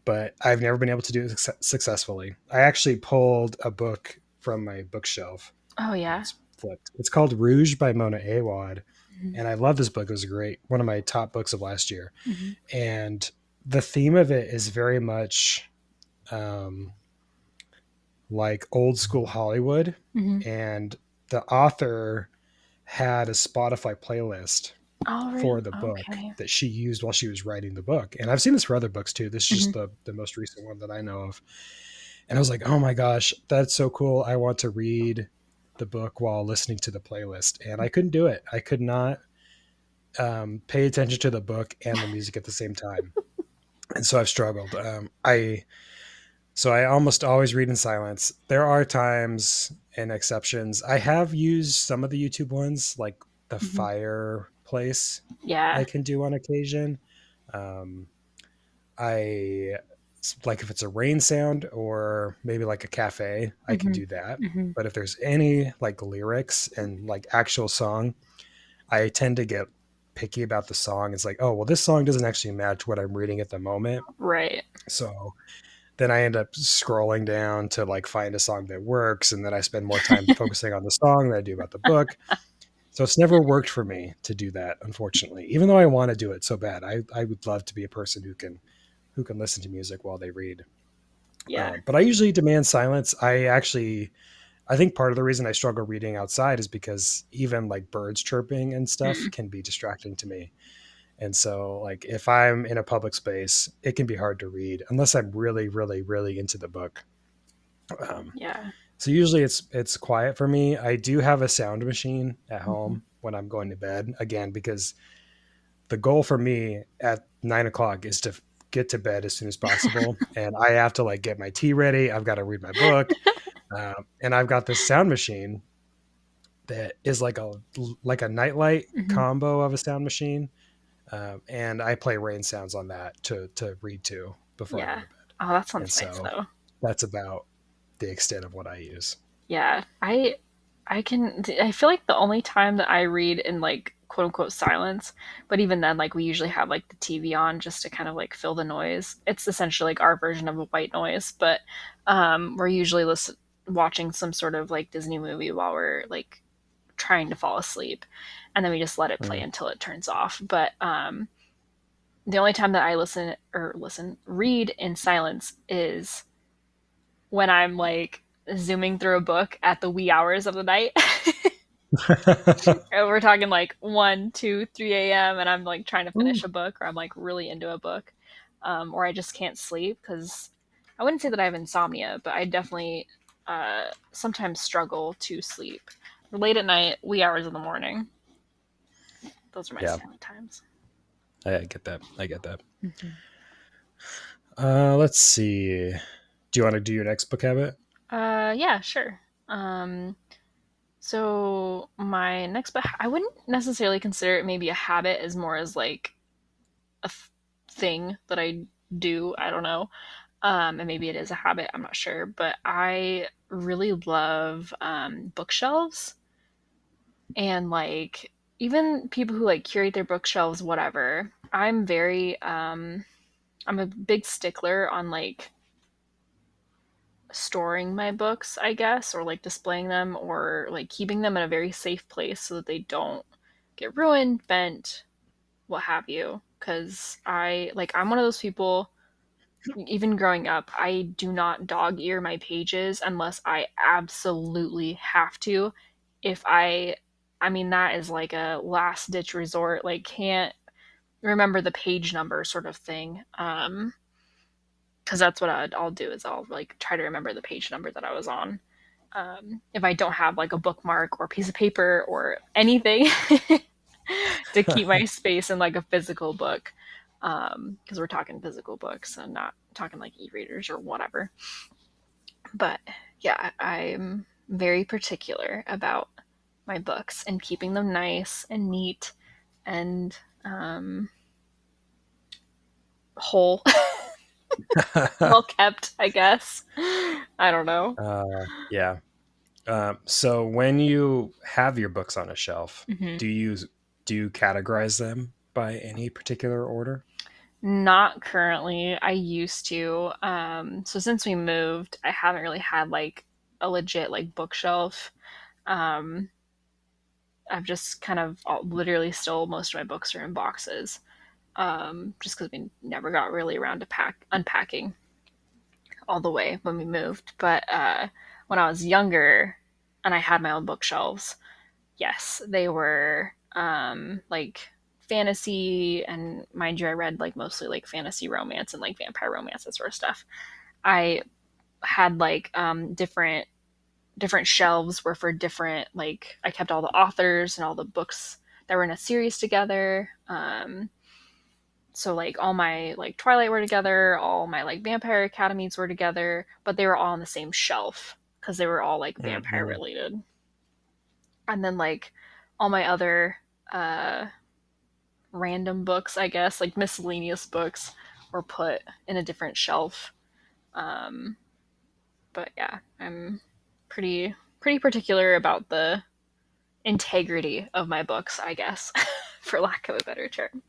S2: but I've never been able to do it successfully. I actually pulled a book from my bookshelf
S3: Oh
S2: and
S3: yeah.
S2: it's flipped. It's called Rouge by Mona Awad,
S3: Mm-hmm.
S2: and I love this book. It was great, one of my top books of last year.
S3: Mm-hmm.
S2: And the theme of it is very much um, like old school Hollywood.
S3: Mm-hmm.
S2: And the author had a Spotify playlist
S3: Oh really?
S2: for the book
S3: Okay.
S2: that she used while she was writing the book. And I've seen this for other books too. This is
S3: Mm-hmm.
S2: just the most recent one that I know of. And I was like, oh my gosh, that's so cool. I want to read the book while listening to the playlist. And I couldn't do it. I could not pay attention to the book and the music at the same time. And so I've struggled. I almost always read in silence. There are times and exceptions. I have used some of the YouTube ones, like the
S3: Mm-hmm.
S2: fireplace I
S3: Yeah.
S2: can do on occasion. Um, I like if it's a rain sound or maybe like a cafe, I can
S3: Mm-hmm.
S2: do that.
S3: Mm-hmm.
S2: But if there's any like lyrics and like actual song, I tend to get picky about the song. It's like, oh, well, this song doesn't actually match what I'm reading at the moment.
S3: Right.
S2: So then I end up scrolling down to like find a song that works. And then I spend more time focusing on the song than I do about the book. So it's never worked for me to do that, unfortunately, even though I want to do it so bad. I would love to be a person who can listen to music while they read.
S3: Yeah.
S2: But I usually demand silence. I think part of the reason I struggle reading outside is because even like birds chirping and stuff
S3: Mm.
S2: can be distracting to me. And so, like, if I'm in a public space, it can be hard to read unless I'm really, really, really into the book. Um,
S3: Yeah.
S2: so usually it's quiet for me. I do have a sound machine at
S3: Mm-hmm.
S2: home when I'm going to bed again because the goal for me at 9 o'clock is to get to bed as soon as possible, and I have to like get my tea ready. I've got to read my book, and I've got this sound machine that is like a nightlight
S3: Mm-hmm.
S2: combo of a sound machine, and I play rain sounds on that to read to before I go
S3: Yeah.
S2: to bed.
S3: Oh, that
S2: And
S3: sounds nice
S2: so
S3: though.
S2: that's about the extent of what I use.
S3: Yeah. I feel like the only time that I read in like quote unquote silence, but even then like we usually have like the TV on just to kind of like fill the noise. It's essentially like our version of a white noise, but we're usually watching some sort of like Disney movie while we're like trying to fall asleep, and then we just let it play
S2: Mm.
S3: until it turns off. But the only time that I read in silence is when I'm like zooming through a book at the wee hours of the night. We're talking like 1, 2, 3 a.m. and I'm like trying to finish
S2: Ooh.
S3: a book, or I'm like really into a book, or I just can't sleep because I wouldn't say that I have insomnia, but I definitely sometimes struggle to sleep late at night, wee hours in the morning. Those are my
S2: Yeah,
S3: silent times.
S2: I get that. I get that.
S3: Mm-hmm.
S2: Let's see. Do you want to do your next book habit?
S3: Yeah, sure. Um, so my next, but I wouldn't necessarily consider it maybe a habit as more as like a thing that I do. I don't know. And maybe it is a habit. I'm not sure, but I really love bookshelves, and like even people who like curate their bookshelves, whatever. I'm a big stickler on like storing my books, I guess, or like displaying them or like keeping them in a very safe place so that they don't get ruined, bent, what have you. Cause I'm one of those people even growing up, I do not dog ear my pages unless I absolutely have to. If I mean, that is like a last ditch resort, like, can't remember the page number sort of thing. Because that's what I'll do is I'll like try to remember the page number that I was on. If I don't have like a bookmark or a piece of paper or anything to keep my space in like a physical book, because we're talking physical books and not talking like e-readers or whatever. But yeah, I'm very particular about my books and keeping them nice and neat and whole, well kept, I guess. I don't know.
S4: Yeah. So when you have your books on a shelf,
S3: Mhm.
S4: do you categorize them by any particular order?
S3: Not currently. I used to. So since we moved, I haven't really had like a legit like bookshelf. Um, I've just kind of literally still most of my books are in boxes. Just because we never got really around to unpacking all the way when we moved. But when I was younger and I had my own bookshelves, yes, they were like fantasy, and mind you, I read like mostly like fantasy romance and like vampire romance, that sort of stuff. I had like different shelves were for different, like, I kept all the authors and all the books that were in a series together. So like all my like Twilight were together, all my like Vampire Academies were together, but they were all on the same shelf because they were all like vampire
S4: Mhm.
S3: related. And then like all my other uh random books, I guess, like miscellaneous books, were put in a different shelf. Um, but yeah, I'm pretty particular about the integrity of my books, I guess, for lack of a better term.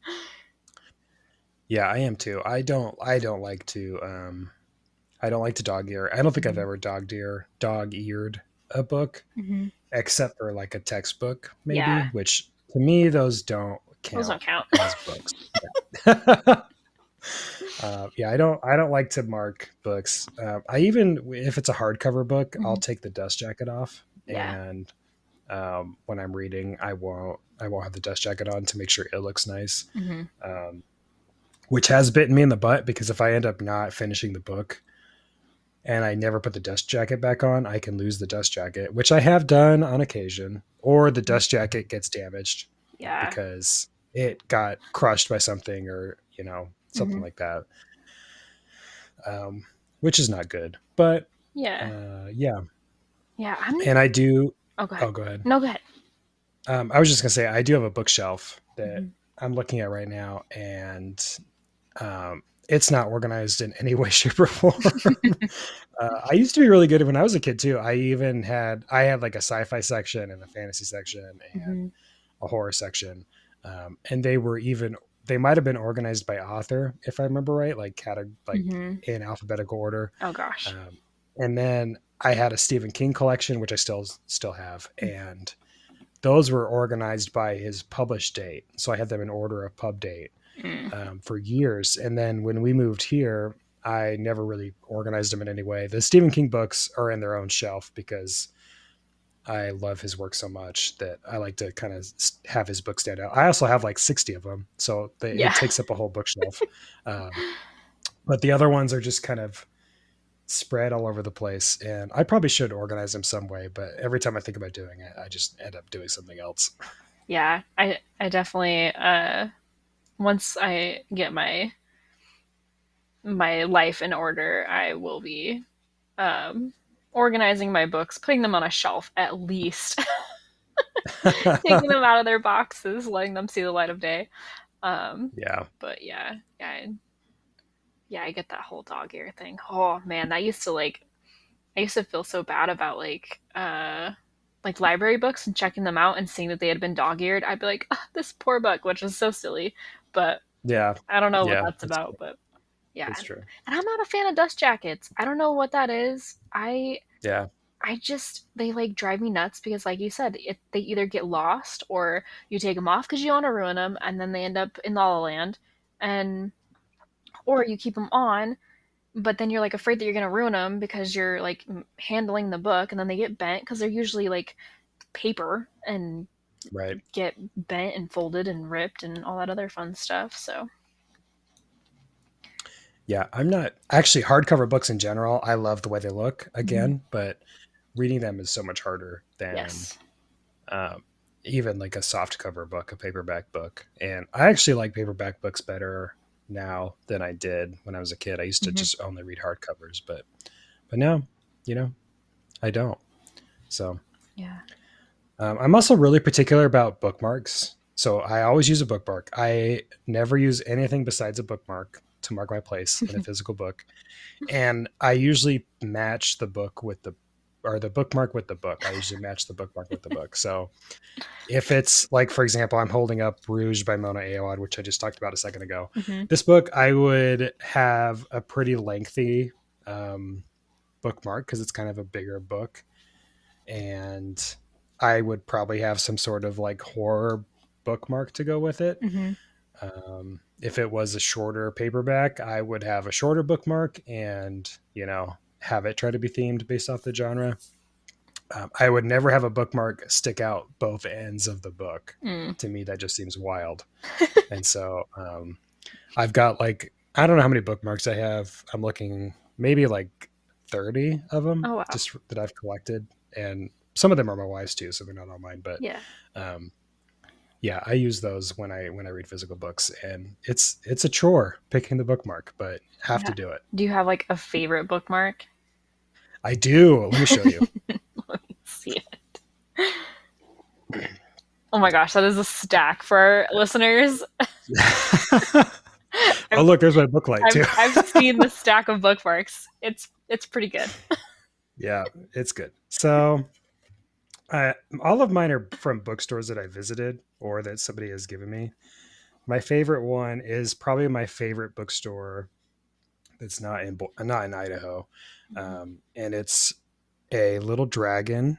S4: Yeah, I am too. I don't like to dog ear. I don't think I've
S3: Mhm.
S4: ever dog eared a book
S3: Mm-hmm.
S4: except for like a textbook maybe,
S3: Yeah,
S4: which to me those don't
S3: those don't
S4: count
S3: count.
S4: as books. Yeah, I don't like to mark books. I even if it's a hardcover book, I'll
S3: Mhm.
S4: take the dust jacket off,
S3: Yeah.
S4: and when I'm reading, I won't have the dust jacket on to make sure it looks nice.
S3: Mm-hmm.
S4: Um, which has bitten me in the butt because if I end up not finishing the book and I never put the dust jacket back on, I can lose the dust jacket, which I have done on occasion, or the dust jacket gets damaged
S3: Yeah.
S4: because it got crushed by something or, something
S3: Mm-hmm.
S4: like that, which is not good. But
S3: Yeah.
S4: yeah.
S3: Yeah. I'm.
S4: And I do,
S3: Oh, go ahead.
S4: oh, go ahead.
S3: No, go ahead.
S4: I was just going to say, I do have a bookshelf that
S3: Mm-hmm.
S4: I'm looking at right now, and it's not organized in any way, shape, or form. I used to be really good when I was a kid too. I had like a sci-fi section and a fantasy section and
S3: Mm-hmm.
S4: a horror section, and they might have been organized by author if I remember right, like
S3: Mm-hmm.
S4: in alphabetical order.
S3: Oh gosh.
S4: Um, and then I had a Stephen King collection, which I still have, and those were organized by his published date. So I had them in order of pub date
S3: Mm.
S4: for years. And then when we moved here, I never really organized them in any way. The Stephen King books are in their own shelf because I love his work so much that I like to kind of have his book stand out. I also have like 60 of them, so
S3: Yeah.
S4: it takes up a whole bookshelf. But the other ones are just kind of spread all over the place. And I probably should organize them some way, but every time I think about doing it, I just end up doing something else.
S3: Yeah. I definitely once I get my life in order, I will be um organizing my books, putting them on a shelf at least. Taking them out of their boxes, letting them see the light of day. Um,
S4: Yeah.
S3: but yeah, I get that whole dog ear thing. Oh man, that used to like, I used to feel so bad about like library books and checking them out and seeing that they had been dog eared. I'd be like, "Ah, this poor book," which is so silly, but
S4: Yeah.
S3: I don't know what
S4: Yeah.
S3: that's about. But yeah,
S4: It's true.
S3: and I'm not a fan of dust jackets. I don't know what that is.
S4: Yeah.
S3: I just, they like drive me nuts because, like you said, they either get lost or you take them off because you don't want to ruin them, and then they end up in La La Land, and or you keep them on but then you're like afraid that you're gonna ruin them because you're like handling the book, and then they get bent because they're usually like paper and
S2: Right.
S3: get bent and folded and ripped and all that other fun stuff. So
S2: Yeah, I'm not actually hardcover books in general. I love the way they look again, but reading them is so much harder than
S3: yes.
S2: um, even like a soft cover book, a paperback book. And I actually like paperback books better now than I did when I was a kid. I used to just only read hardcovers, but now, I don't. So
S3: Yeah.
S2: I'm also really particular about bookmarks. So I always use a bookmark. I never use anything besides a bookmark to mark my place in a physical book. And I usually match the book with the bookmark with the book. I usually match the bookmark with the book. So if it's like, for example, I'm holding up Rouge by Mona Ayoade, which I just talked about a second ago. This book, I would have a pretty lengthy bookmark because it's kind of a bigger book. And I would probably have some sort of like horror bookmark to go with it. If it was a shorter paperback, I would have a shorter bookmark and, have it try to be themed based off the genre. I would never have a bookmark stick out both ends of the book. To me, that just seems wild. And so I've got like, I don't know how many bookmarks I have. I'm looking maybe like 30 of them just that I've collected. And some of them are my wife's too, so they're not all mine. But yeah, I use those when I read physical books, and it's a chore picking the bookmark, but have to do it.
S3: Do you have like a favorite bookmark?
S2: I do. Let me show you.
S3: Let me see it. Oh my gosh, that is a stack for our listeners.
S2: Oh, look, there's my booklight too.
S3: I've seen the stack of bookmarks. It's pretty good.
S2: Yeah, it's good. So all of mine are from bookstores that I visited or that somebody has given me. My favorite one is probably my favorite bookstore that's not in Idaho. And it's a little dragon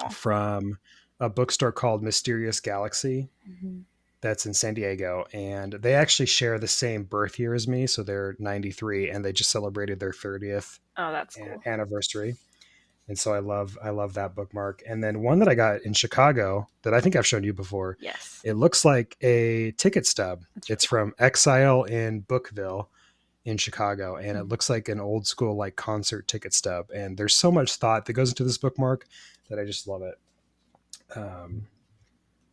S2: from a bookstore called Mysterious Galaxy. That's in San Diego, and they actually share the same birth year as me. So they're 93 and they just celebrated their 30th anniversary. And so I love that bookmark. And then one that I got in Chicago that I think I've shown you before.
S3: Yes.
S2: It looks like a ticket stub. It's from Exile in Bookville in Chicago. And it looks like an old school like concert ticket stub. And there's so much thought that goes into this bookmark that I just love it.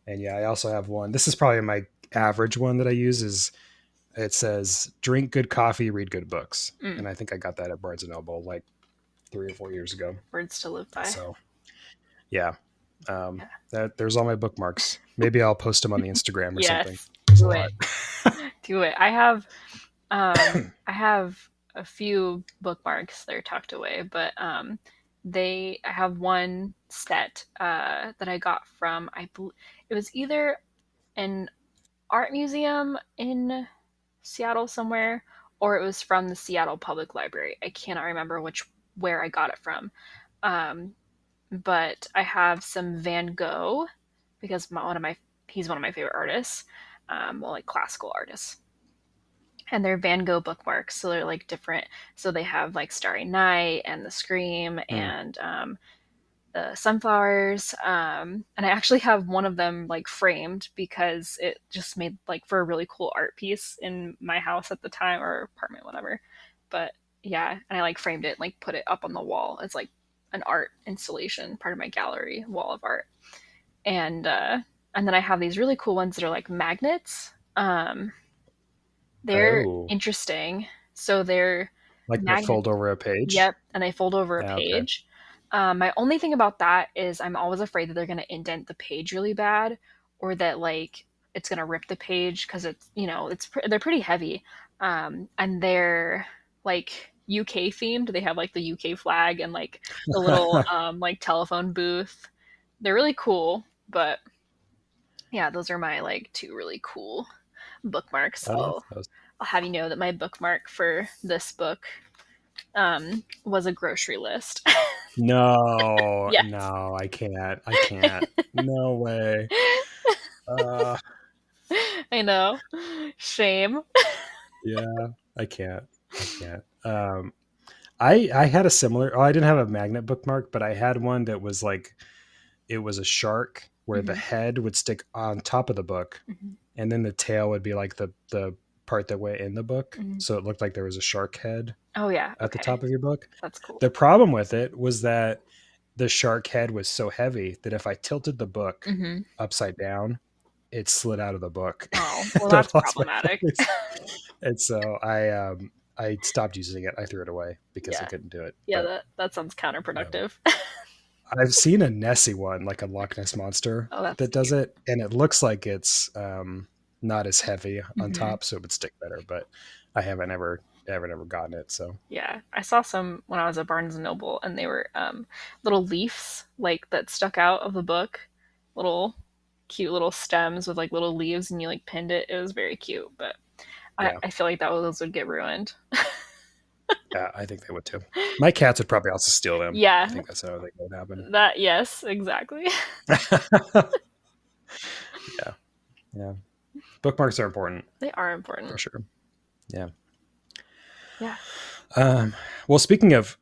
S2: And yeah, I also have one. This is probably my average one that I use. It says, "Drink good coffee, read good books." And I think I got that at Barnes & Noble like 3 or 4 years ago.
S3: Words to live by.
S2: So yeah. There's all my bookmarks. Maybe I'll post them on the Instagram or something.
S3: Do it. Do it. I have a few bookmarks that are tucked away, but I have one set that I got from it was either an art museum in Seattle somewhere, or it was from the Seattle Public Library. I cannot remember where I got it from. But I have some Van Gogh because he's one of my favorite artists. Like classical artists. And they're Van Gogh bookmarks, so they're like different. So they have like Starry Night and The Scream and the sunflowers. And I actually have one of them like framed because it just made like for a really cool art piece in my house at the time, or apartment, whatever. But yeah, and I like framed it and like put it up on the wall. It's like an art installation, part of my gallery wall of art. And then I have these really cool ones that are like magnets. They're interesting. So they're
S2: like they fold over a page.
S3: Yep, and they fold over a page. My only thing about that is I'm always afraid that they're going to indent the page really bad, or that like it's going to rip the page because it's they're pretty heavy, and they're like UK themed. They have like the UK flag and like the little like telephone booth. They're really cool, but yeah, those are my like 2 really cool bookmarks. So I'll have you know that my bookmark for this book was a grocery list.
S2: No,
S3: Yes.
S2: no, I can't. No way.
S3: I know. Shame.
S2: Yeah, I can't. I can't. I had a similar. Oh, I didn't have a magnet bookmark, but I had one that was like it was a shark where the
S3: Mhm.
S2: head would stick on top of the book,
S3: Mhm.
S2: and then the tail would be like the part that went in the book,
S3: Mhm.
S2: so it looked like there was a shark head
S3: Oh yeah.
S2: at the
S3: Okay.
S2: top of your book.
S3: That's cool.
S2: The problem with it was that the shark head was so heavy that if I tilted the book
S3: Hmm.
S2: upside down, it slid out of the book.
S3: Oh, well,
S2: And I
S3: that's
S2: lost my
S3: problematic.
S2: place. And so I stopped using it. I threw it away because I
S3: Yeah.
S2: couldn't do it.
S3: Yeah,
S2: But
S3: that sounds
S2: um,
S3: counterproductive.
S2: I've seen a Nessie one, like a Loch Ness monster,
S3: Oh, that's
S2: that does
S3: cute.
S2: it, and it looks like it's not as heavy on
S3: Hmm.
S2: top, so it would stick better. But I haven't ever gotten it. So
S3: Yeah, I saw some when I was at Barnes and Noble, and they were little leaves like that stuck out of the book, little cute little stems with like little leaves, and you like pinned it. It was very cute, but
S2: yeah,
S3: I feel like those would get ruined.
S2: yeah, I think they would too. My cats would probably also steal them. I
S3: Yeah,
S2: think that's how I think that would happen.
S3: that yes, exactly.
S2: Yeah, yeah. Bookmarks are important
S3: They are
S2: for
S3: important.
S2: sure. Yeah.
S3: Yeah.
S2: Um, well, speaking of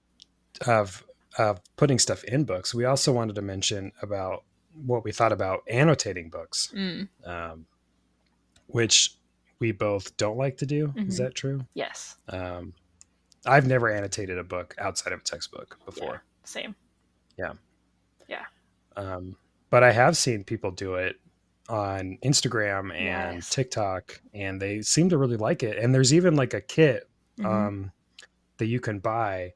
S2: putting stuff in books, we also wanted to mention about what we thought about annotating books,
S3: Mm.
S2: which we both don't like to do. Is
S3: Hmm.
S2: that true?
S3: Yes.
S2: Um, I've never annotated a book outside of a textbook
S3: Yeah.
S2: before.
S3: Same.
S2: Yeah.
S3: Yeah.
S2: But I have seen people do it on Instagram and
S3: Yes.
S2: TikTok, and they seem to really like it. And there's even like a kit
S3: Hmm.
S2: um, that you can buy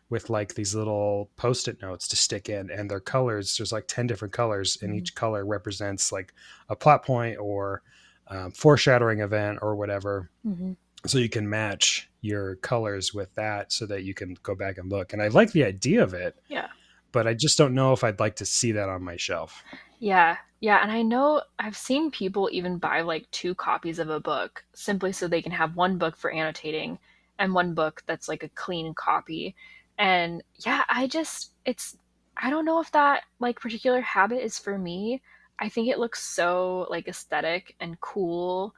S2: with like these little post-it notes to stick in, and their colors. There's like 10 different colors, and
S3: Hmm.
S2: each color represents like a plot point or foreshadowing event or whatever.
S3: Hmm.
S2: So you can match your colors with that so that you can go back and look. And I like the idea of it,
S3: Yeah.
S2: but I just don't know if I'd like to see that on my shelf.
S3: Yeah, yeah, and I know I've seen people even buy like two copies of a book simply so they can have one book for annotating and one book that's like a clean copy. And yeah, I don't know if that like particular habit is for me. I think it looks so like aesthetic and cool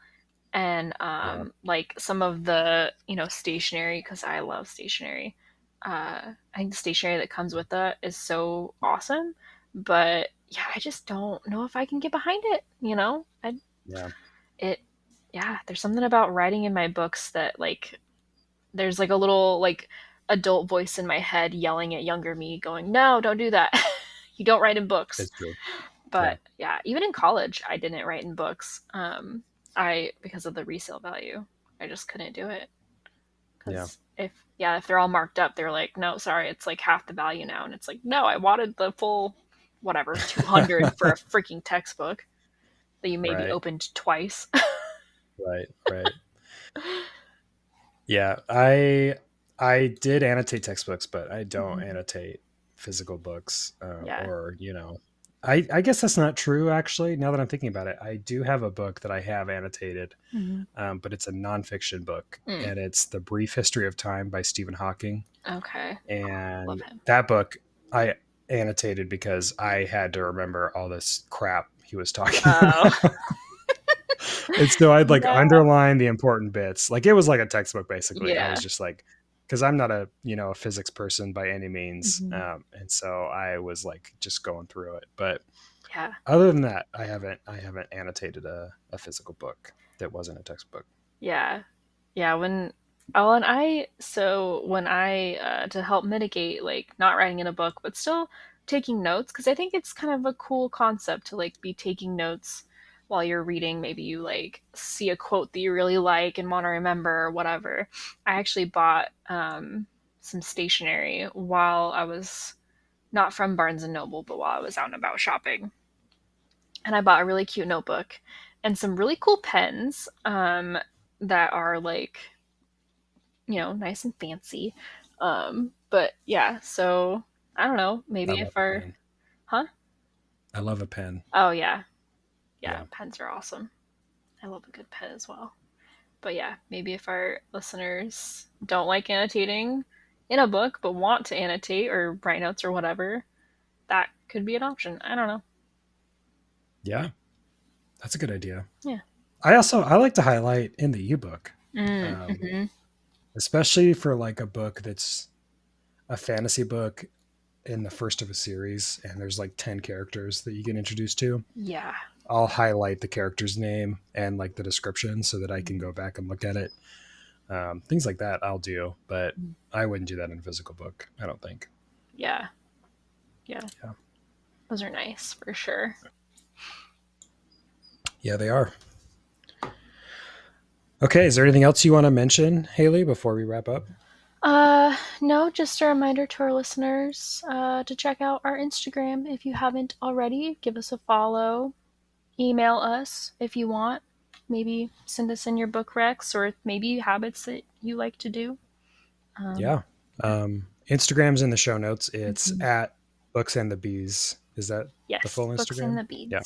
S3: and
S2: Yeah.
S3: like some of the, stationery because I love stationery. I think the stationery that comes with that is so awesome, but yeah, I just don't know if I can get behind it.
S2: Yeah.
S3: It, yeah, there's something about writing in my books that like there's like a little like adult voice in my head yelling at younger me, going, "No, don't do that. You don't write in books."
S2: It's true. Yeah.
S3: But yeah, even in college, I didn't write in books. I because of the resale value, I just couldn't do it.
S2: Yeah.
S3: Because if they're all marked up, they're like, no, sorry, it's like half the value now, and it's like, no, I wanted the full, whatever, 200 for a freaking textbook that you maybe
S2: Right.
S3: opened twice.
S2: Right. Right. Yeah. I did annotate textbooks, but I don't
S3: Mhm.
S2: annotate physical books.
S3: Yeah.
S2: Or, I guess that's not true actually. Now that I'm thinking about it, I do have a book that I have annotated,
S3: Mhm.
S2: but it's a nonfiction book,
S3: Mm.
S2: and it's The Brief History of Time by Stephen Hawking.
S3: Okay. Love
S2: And
S3: him.
S2: that book I annotated because I had to remember all this crap he was talking
S3: Oh.
S2: about. And so I'd like
S3: No.
S2: underline the important bits. Like it was like a textbook basically. I was
S3: Yeah.
S2: just like, because I'm not a physics person by any means,
S3: Mhm.
S2: and so I was like just going through it. But
S3: Yeah.
S2: other than that, I haven't annotated a physical book that wasn't a textbook.
S3: Yeah. Yeah. When I to help mitigate like not writing in a book, but still taking notes, because I think it's kind of a cool concept to like be taking notes while you're reading. Maybe you like see a quote that you really like and want to remember or whatever. I actually bought some stationery while I was not from Barnes and Noble, but while I was out and about shopping, and I bought a really cute notebook and some really cool pens that are like, nice and fancy. But yeah, so I don't know,
S2: I
S3: maybe
S2: love
S3: if
S2: a
S3: our,
S2: pen.
S3: huh?
S2: I love a pen.
S3: Oh yeah, yeah,
S2: Yeah.
S3: pens are awesome. I love a good pen as well. But yeah, maybe if our listeners don't like annotating in a book but want to annotate or write notes or whatever, that could be an option. I don't know.
S2: Yeah. That's a good idea.
S3: Yeah.
S2: I like to highlight in the ebook.
S3: Mm-hmm.
S2: especially for like a book that's a fantasy book in the first of a series and there's like 10 characters that you get introduced to.
S3: Yeah.
S2: I'll highlight the character's name and like the description so that I can go back and look at it. Things like that I'll do, but I wouldn't do that in a physical book, I don't think.
S3: Yeah.
S2: Yeah.
S3: Those are nice for sure.
S2: Yeah, they are. Okay, is there anything else you want to mention, Hailey, before we wrap up?
S3: No, just a reminder to our listeners to check out our Instagram if you haven't already. Give us a follow. Email us if you want. Maybe send us in your book recs or maybe habits that you like to do.
S2: Yeah. Instagram's in the show notes. It's at Books and the Bees. Is that
S3: Yes,
S2: the full Instagram?
S3: Books and the Bees.
S2: Yeah.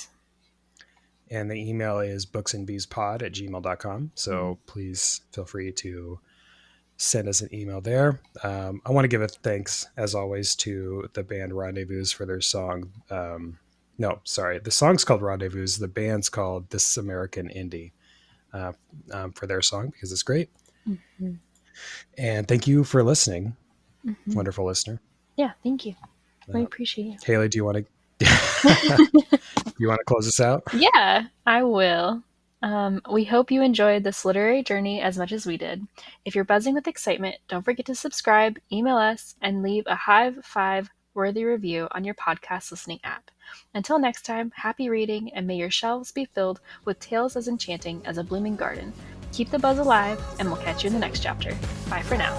S2: And the email is booksandbeespod@gmail.com. So please feel free to send us an email there. I want to give a thanks, as always, to the band Rendezvous for their song. No, sorry. The song's called Rendezvous. The band's called This is American Indie for their song because it's great.
S3: Mm-hmm.
S2: And thank you for listening, wonderful listener.
S3: Yeah, thank you. We appreciate it.
S2: Hailey, do you want to close us out?
S3: Yeah, I will. We hope you enjoyed this literary journey as much as we did. If you're buzzing with excitement, don't forget to subscribe, email us, and leave a high 5 worthy review on your podcast listening app. Until next time, happy reading, and may your shelves be filled with tales as enchanting as a blooming garden. Keep the buzz alive, and we'll catch you in the next chapter. Bye for now.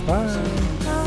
S2: Bye.
S3: Bye.